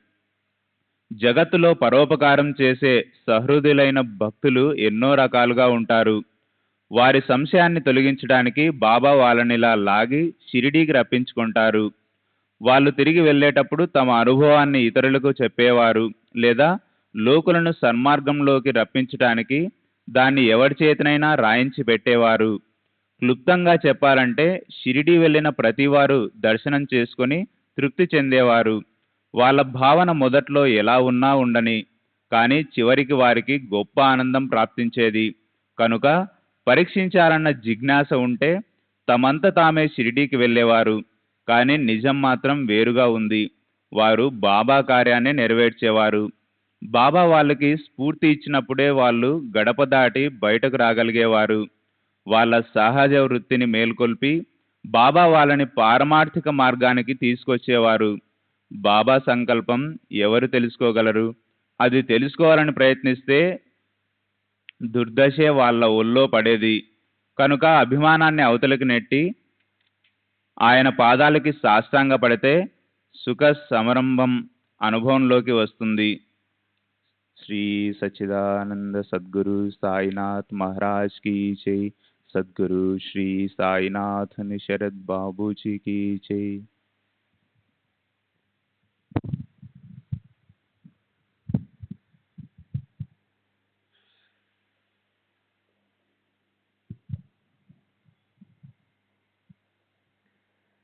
జగత్తులో పరోపకారం చేసే సహృదయులైన భక్తులు ఎన్నో రకాలుగా ఉంటారు. వారి సంశయాన్ని తొలగించడానికి బాబా వాళ్ళనిలా లాగి షిరిడీకి రప్పించుకుంటారు. వాళ్ళు తిరిగి వెళ్ళేటప్పుడు తమ అనుభవాన్ని ఇతరులకు చెప్పేవారు, లేదా లోకులను సన్మార్గంలోకి రప్పించటానికి దాన్ని ఎవరి చేతనైనా రాయించి పెట్టేవారు. క్లుప్తంగా చెప్పాలంటే షిరిడీ వెళ్ళిన ప్రతివారు దర్శనం చేసుకొని తృప్తి చెందేవారు. వాళ్ళ భావన మొదట్లో ఎలా ఉన్నా ఉండని, కానీ చివరికి వారికి గొప్ప ఆనందం ప్రాప్తించేది. కనుక పరీక్షించాలన్న జిజ్ఞాస ఉంటే తమంత తామే షిరిడీకి వెళ్ళేవారు. కానీ నిజం మాత్రం వేరుగా ఉంది. వారు బాబా కార్యాన్ని నెరవేర్చేవారు. బాబా వాళ్ళకి స్ఫూర్తి ఇచ్చినప్పుడే వాళ్ళు గడప దాటి బయటకు రాగలిగేవారు. వాళ్ళ సహజ వృత్తిని మేల్కొల్పి బాబా వాళ్ళని పారమార్థిక మార్గానికి తీసుకొచ్చేవారు. బాబా సంకల్పం ఎవరు తెలుసుకోగలరు? అది తెలుసుకోవాలని ప్రయత్నిస్తే దుర్దశే వాళ్ళ ఒళ్ళో పడేది. కనుక అభిమానాన్ని అవతలికి నెట్టి ఆయన పాదాలకి సాష్టాంగ పడితే సుఖ సమరంభం అనుభవంలోకి వస్తుంది. శ్రీ సచ్చిదానంద సద్గురు సాయినాథ్ మహారాజ్ की जय. సద్గురు శ్రీ సాయినాథ్ నిశరద్ బాబూజీ की जय.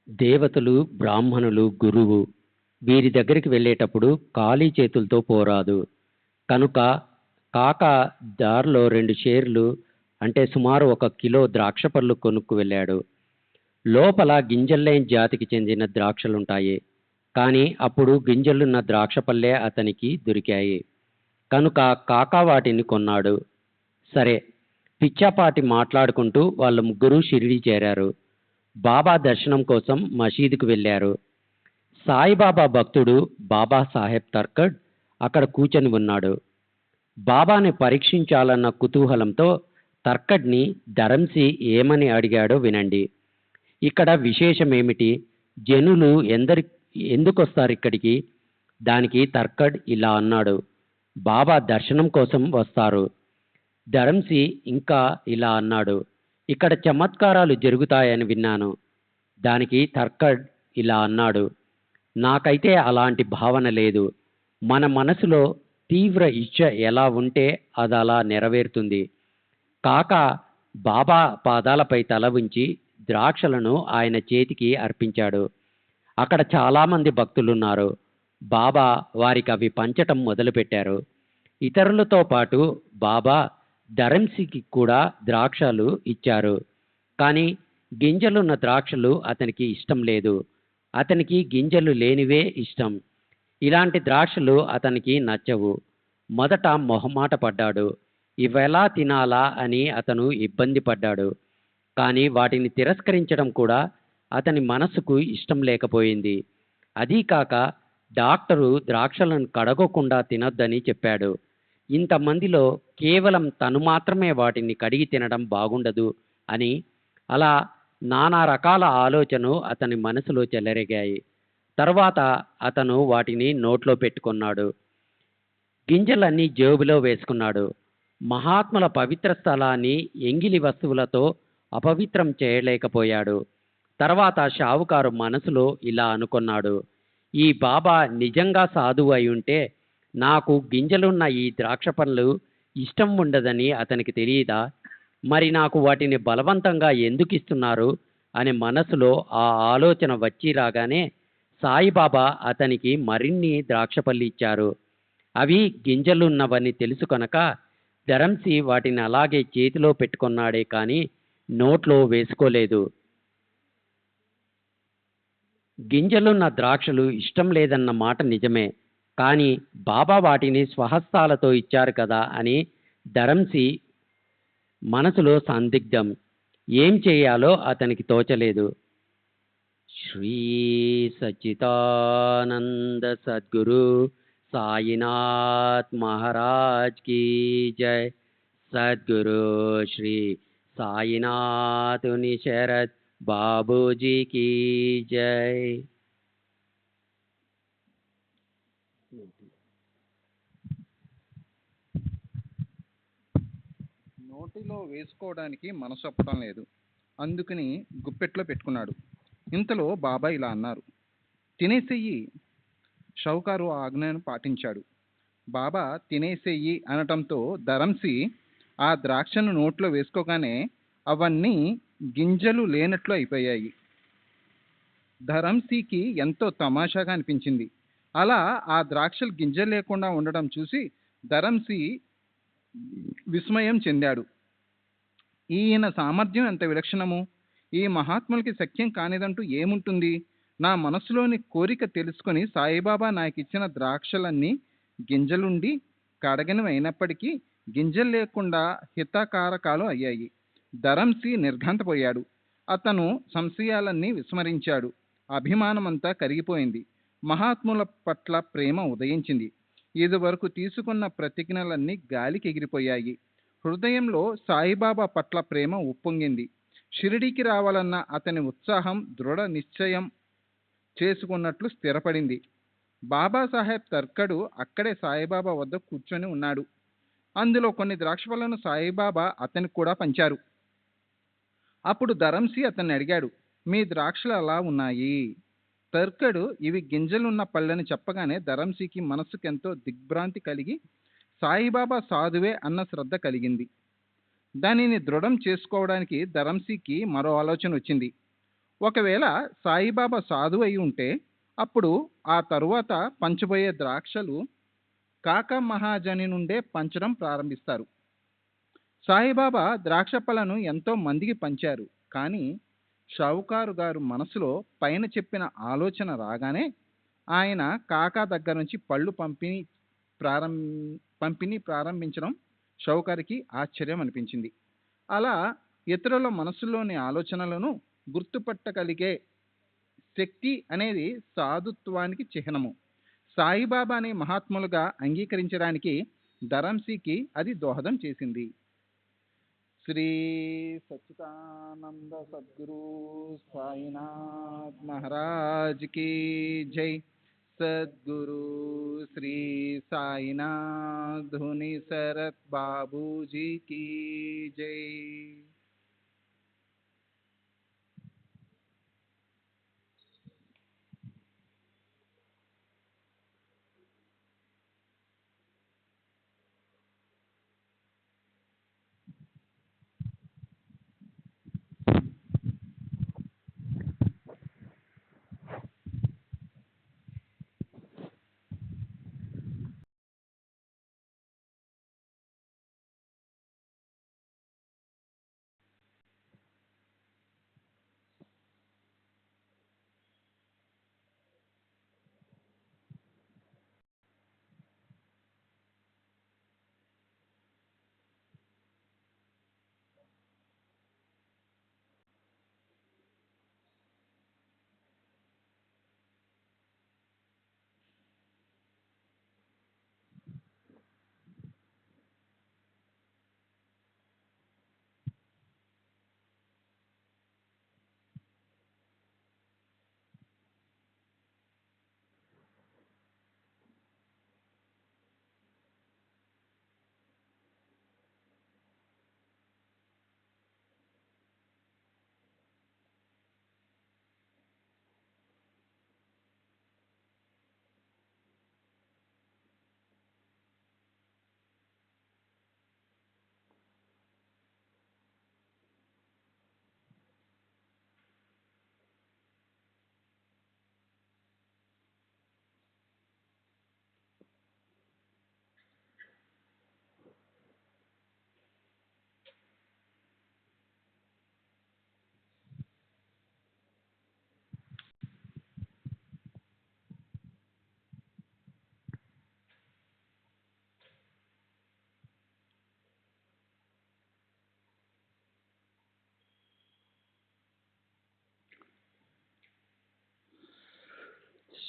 దేవతలు, బ్రాహ్మణులు, గురువు వీరి దగ్గరికి వెళ్ళేటప్పుడు ఖాళీ చేతులతో పోరాదు. కనుక కాక దారిలో 2 షేర్లు అంటే సుమారు 1 కిలో ద్రాక్ష పళ్ళు కొనుక్కు వెళ్ళాడు. లోపల గింజల్లేని జాతికి చెందిన ద్రాక్షలుంటాయి. కానీ అప్పుడు గింజలున్న ద్రాక్ష పళ్ళే అతనికి దొరికాయి. కనుక కాకా వాటిని కొన్నాడు. సరే, పిచ్చాపాటి మాట్లాడుకుంటూ వాళ్ళ ముగ్గురు షిరిడీ చేరారు. బాబా దర్శనం కోసం మసీదుకు వెళ్ళారు. సాయిబాబా భక్తుడు బాబా సాహెబ్ తర్కడ్ అక్కడ కూర్చొని ఉన్నాడు. బాబాని పరీక్షించాలన్న కుతూహలంతో తర్కడ్ని ధరంసి ఏమని అడిగాడో వినండి. ఇక్కడ విశేషం ఏమిటి, జనులు ఎందుకు వస్తారు ఇక్కడికి? దానికి తర్కడ్ ఇలా అన్నాడు, బాబా దర్శనం కోసం వస్తారు. ధరంసి ఇంకా ఇలా అన్నాడు, ఇక్కడ చమత్కారాలు జరుగుతాయని విన్నాను. దానికి తర్కడ్ ఇలా అన్నాడు, నాకైతే అలాంటి భావన లేదు. మన మనసులో తీవ్ర ఇచ్చ ఎలా ఉంటే అది అలా నెరవేరుతుంది. కాక బాబా పాదాలపై తల ఉంచి ద్రాక్షలను ఆయన చేతికి అర్పించాడు. అక్కడ చాలామంది భక్తులున్నారు. బాబా వారికి అవి పంచటం మొదలుపెట్టారు. ఇతరులతో పాటు బాబా ధరంసికి కూడా ద్రాక్షలు ఇచ్చారు. కానీ గింజలున్న ద్రాక్షలు అతనికి ఇష్టం లేదు. అతనికి గింజలు లేనివే ఇష్టం. ఇలాంటి ద్రాక్షలు అతనికి నచ్చవు. మొదట మొహమాట పడ్డాడు. ఇవెలా తినాలా అని అతను ఇబ్బంది పడ్డాడు. కానీ వాటిని తిరస్కరించడం కూడా అతని మనసుకు ఇష్టం లేకపోయింది. అదీ కాక డాక్టరు ద్రాక్షలను కడగకుండా తినొద్దని చెప్పాడు. ఇంతమందిలో కేవలం తను మాత్రమే వాటిని కడిగి తినడం బాగుండదు అని అలా నానా రకాల ఆలోచనలు అతని మనసులో చెలరేగాయి. తర్వాత అతను వాటిని నోట్లో పెట్టుకున్నాడు. గింజలన్నీ జేబులో వేసుకున్నాడు. మహాత్ముల పవిత్ర స్థలాన్ని ఎంగిలి వస్తువులతో అపవిత్రం చేయలేకపోయాడు. తర్వాత షావుకారు మనసులో ఇలా అనుకున్నాడు, ఈ బాబా నిజంగా సాధువు అయి ఉంటే నాకు గింజలున్న ఈ ద్రాక్ష పండ్లు ఇష్టం ఉండదని అతనికి తెలియదా? మరి నాకు వాటిని బలవంతంగా ఎందుకు ఇస్తున్నారు అనే మనసులో ఆ ఆలోచన వచ్చి రాగానే సాయిబాబా అతనికి మరిన్ని ద్రాక్షపళ్ళు ఇచ్చారు. అవి గింజలున్నవని తెలుసు కనుక ధరంసి వాటిని అలాగే చేతిలో పెట్టుకున్నాడే కానీ నోట్లో వేసుకోలేదు. గింజలున్న ద్రాక్షలు ఇష్టం లేదన్న మాట నిజమే, కానీ బాబా వాటిని స్వహస్తాలతో ఇచ్చారు కదా అని ధరంసి మనసులో సందిగ్ధం. ఏం చేయాలో అతనికి తోచలేదు. శ్రీ సచ్చిదానంద సద్గురు సాయినాథ్ మహారాజ్ की जय. సద్గురు శ్రీ సాయినాథ్ నిశరద్ బాబూజీ की जय. నోటిలో వేసుకోవడానికి మనసు ఒప్పడం లేదు. అందుకని గుప్పెట్లో పెట్టుకున్నాడు. ఇంతలో బాబా ఇలా అన్నారు, తినేసేయి. షౌకారు ఆ ఆజ్ఞను పాటించాడు. బాబా తినేసేయి అనటంతో ధరంసి ఆ ద్రాక్షను నోట్లో వేసుకోగానే అవన్నీ గింజలు లేనట్లు అయిపోయాయి. ధరంసికి ఎంతో తమాషాగా అనిపించింది. అలా ఆ ద్రాక్షలు గింజలు లేకుండా ఉండడం చూసి ధరంసి విస్మయం చెందాడు. ఈయన సామర్థ్యం ఎంత విలక్షణము! ఈ మహాత్ములకి సఖ్యం కానిదంటూ ఏముంటుంది? నా మనసులోని కోరిక తెలుసుకొని సాయిబాబా నాకు ఇచ్చిన ద్రాక్షలన్నీ గింజలుండి కడగనివి అయినప్పటికీ గింజలు లేకుండా హితకారకాలు అయ్యాయి. ధరంసి నిర్ఘాంతపోయాడు. అతను సంశయాలన్నీ విస్మరించాడు. అభిమానమంతా కరిగిపోయింది. మహాత్ముల పట్ల ప్రేమ ఉదయించింది. ఇదివరకు తీసుకున్న ప్రతిజ్ఞలన్నీ గాలికి ఎగిరిపోయాయి. హృదయంలో సాయిబాబా పట్ల ప్రేమ ఉప్పొంగింది. షిరిడీకి రావాలన్న అతని ఉత్సాహం, దృఢ నిశ్చయం చేసుకున్నట్లు స్థిరపడింది. బాబాసాహెబ్ తర్కడు అక్కడే సాయిబాబా వద్ద కూర్చొని ఉన్నాడు. అందులో కొన్ని ద్రాక్ష పళ్ళను సాయిబాబా అతనికి కూడా పంచారు. అప్పుడు ధరంసి అతన్ని అడిగాడు, మీ ద్రాక్షలు అలా ఉన్నాయి? తర్కడు ఇవి గింజలున్న పళ్ళని చెప్పగానే ధరంసికి మనస్సుకెంతో దిగ్భ్రాంతి కలిగి సాయిబాబా సాధువే అన్న శ్రద్ధ కలిగింది. దానిని దృఢం చేసుకోవడానికి ధరంసికి మరో ఆలోచన వచ్చింది. ఒకవేళ సాయిబాబా సాధువు అయి ఉంటే అప్పుడు ఆ తరువాత పంచబోయే ద్రాక్షలు కాకా మహాజని నుండే పంచడం ప్రారంభిస్తారు. సాయిబాబా ద్రాక్ష పళ్ళను ఎంతో మందికి పంచారు. కానీ షావుకారు గారు మనసులో పైన చెప్పిన ఆలోచన రాగానే ఆయన కాకా దగ్గర నుంచి పళ్ళు పంపిణీ ప్రారంభించడం షావుకారికి ఆశ్చర్యం అనిపించింది. అలా ఇతరుల మనసులోని ఆలోచనలను గుర్తుపట్టగలిగే శక్తి అనేది సాధుత్వానికి చిహ్నము. సాయిబాబాని మహాత్ములుగా అంగీకరించడానికి ధరంసికి అది దోహదం చేసింది. శ్రీ సచ్చిదానంద సద్గురు సాయినాథ్ మహారాజ్ की जय. सद्गुरु श्री साईनाथ धुनी शरत बाबूजी की जय.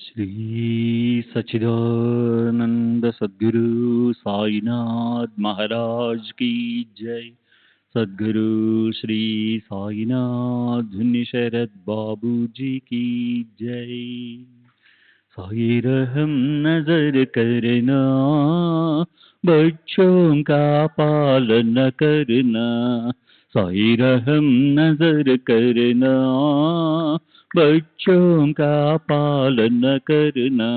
श्री सच्चिदानंद सद्गुरु साईनाथ महाराज की जय. सद्गुरु श्री साईनाथ धुनी शरद बाबूजी की जय. साई रहम नजर करना, बच्चों का पालन करना. साई रहम नजर करना, बच्चों का पालन करना.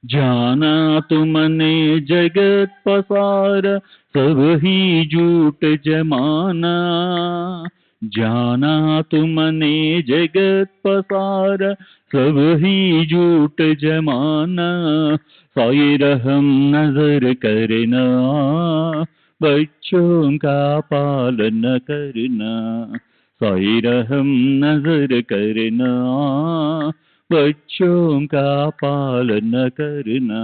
जाना तुमने जगत पसार, सब ही झूठ जमाना. जाना तुमने जगत पसार, सब ही झूठ जमाना. साई रहम नजर करना, बच्चों का पालन करना. साई रहम नजर करना, बच्चों का पालन करना.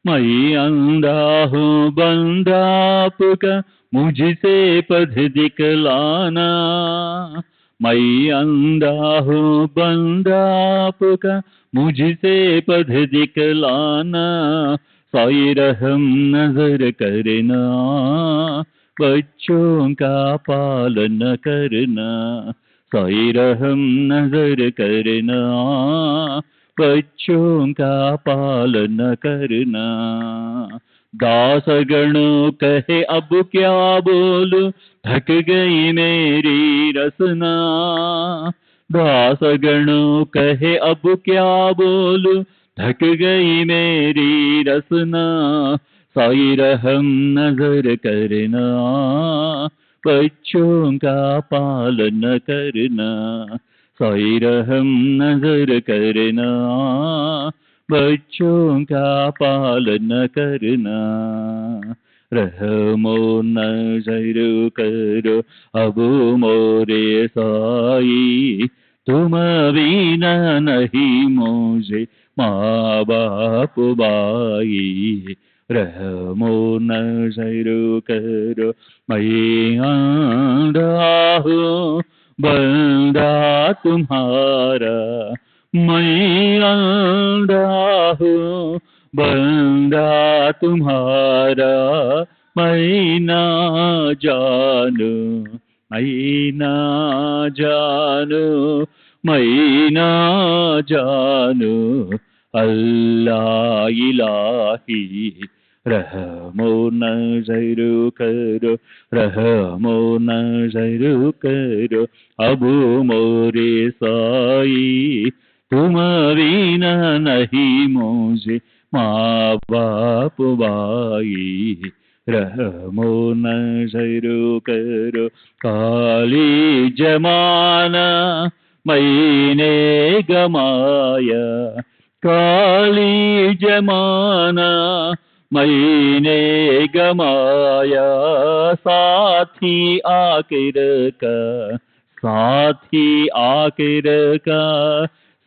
मैं अंधा हूँ बंदा आपका, मुझसे पथ दिखलाना. मैं अंधा हूँ बंदा आपका, मुझसे पथ दिखलाना. साई रहम नजर करना, बच्चों का पालन करना. साई रहम नजर करना, बच्चों का पालन करना। दासगणों कहे अब क्या बोलूं, थक गई मेरी रसना। दासगणों कहे अब क्या बोलूं, थक गई मेरी रसना। साई रहम नजर करना, बच्चों का पालन करना। साई रहम नजर करना, बच्चों का पालन करना। रहमो नजर करो अब मोरे साई, तुम बिना नहीं मुझे माँ बाप बाई। रहमो नजर करो मैं आंधा हूँ बंदा तुम्हारा, मैं आंधा हूँ बंदा तुम्हारा। मैं ना जानू, मैं ना जानू, मैं ना जानू अल्लाह इलाही। रहमो नजर करो, रहमो नजर करो अब मोरे साई, तुम बिना नहीं मुझे माँ बाप बाई। रहमो नजर करो काली जमाना मैंने गमाया, काली जमाना मैंने गमाया। साथी आखिर का, साथी आखिर का,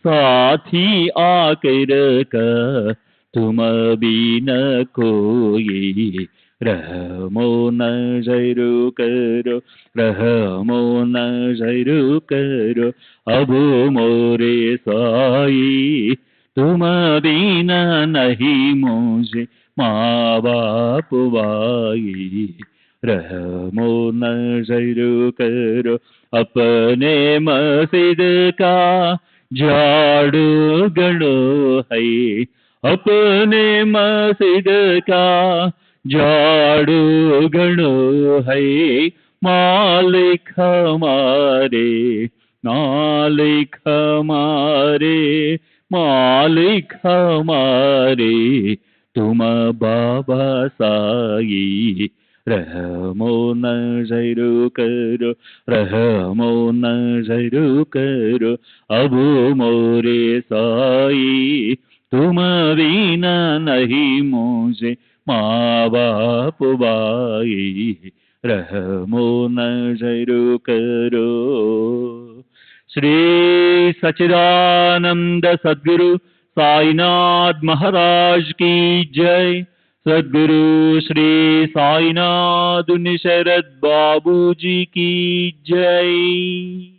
साथी आखिर का तुम बिन कोई। रहमो नजर करो, रहमो नजर करो अब मोरे साई, तुम बिना नहीं मुझे माँ बाप बाई। रहमो नजर करो अपने मस्जिद का झाड़ू गड़ो है, अपने मस्जिद का झाड़ू गड़ो है। मालिक हमारे, मालिक हमारे, मालिक हमारे तुम बाबा साई। रहमो नजर करो, रहमो नजर करो अब मोरे साई, तुम बिना नहीं मुझे माँ बाप बाई। रहमो नजर करो। श्री सच्चिदानंद सद्गुरु साईनाथ महाराज की जय। सद्गुरु श्री साईनाथ निशरद बाबू जी की जय।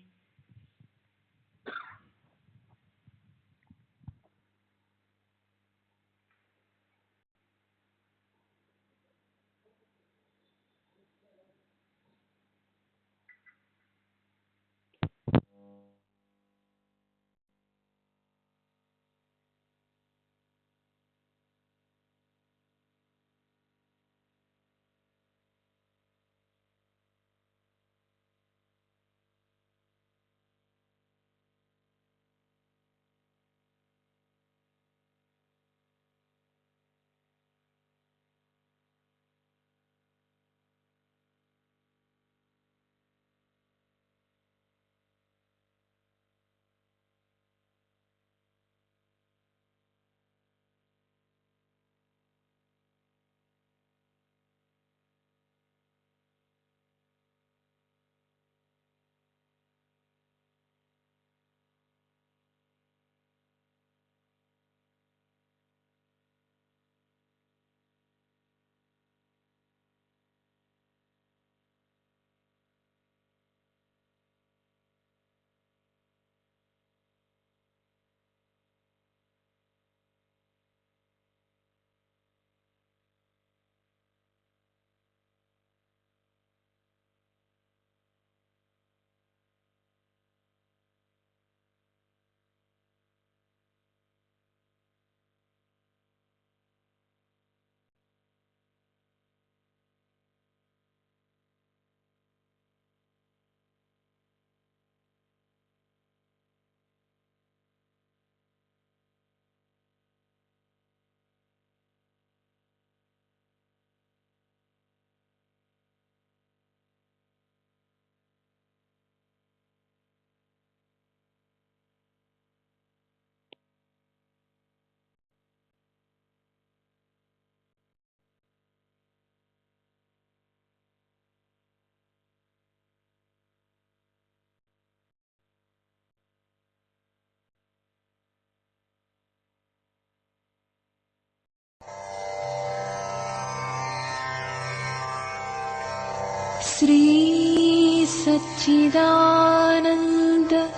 श्री सच्चिदानंद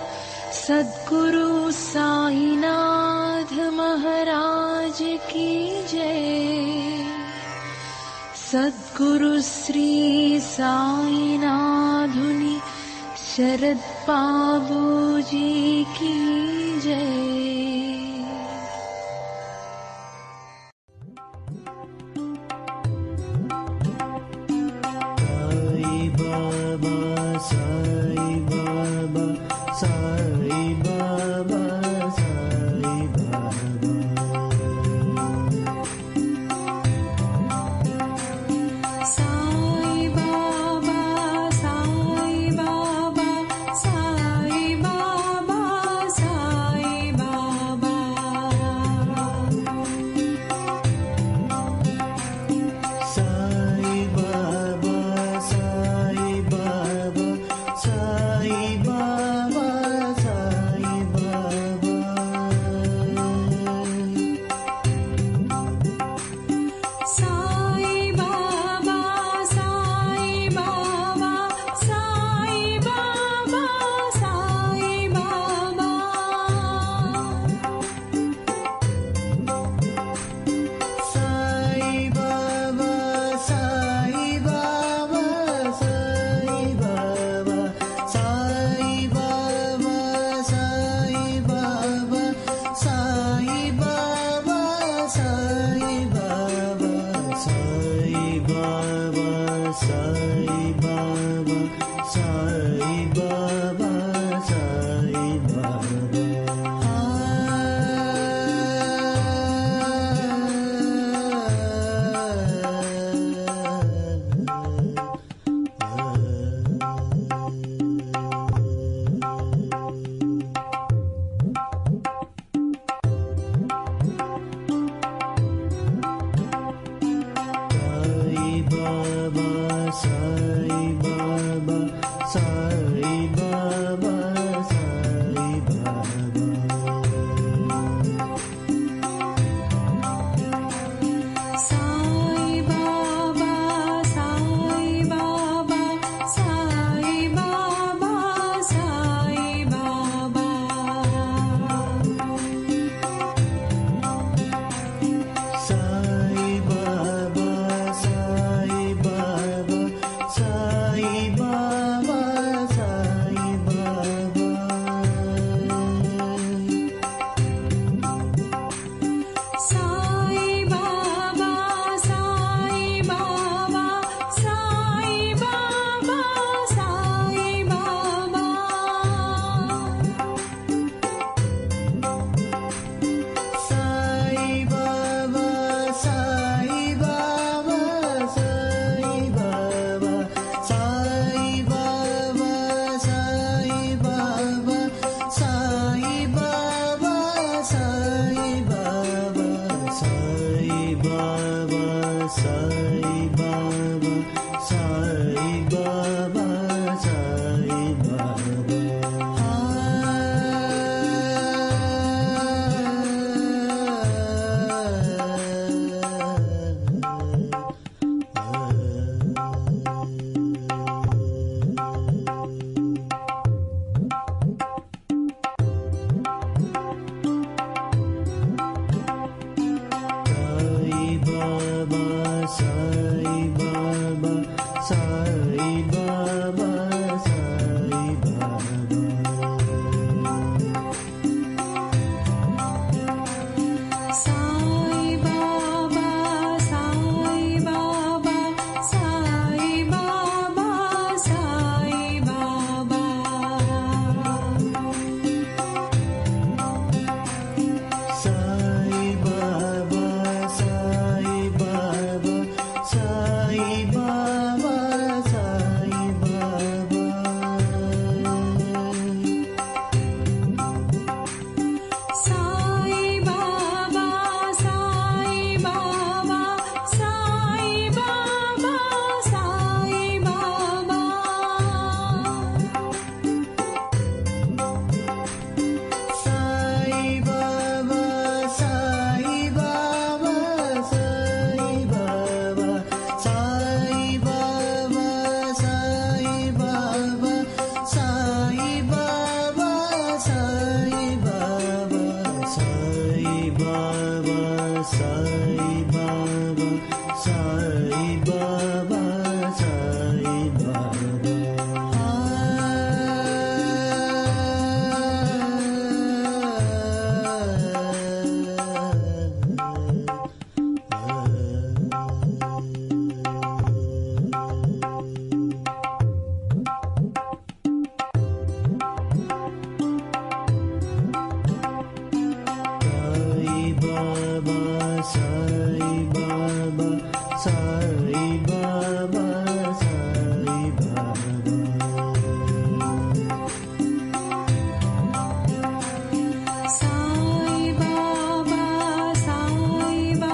सद्गुरु साईनाथ महाराज की जय। सद्गुरु श्री साईनाथुनि शरद बाबू जी की जय। Sai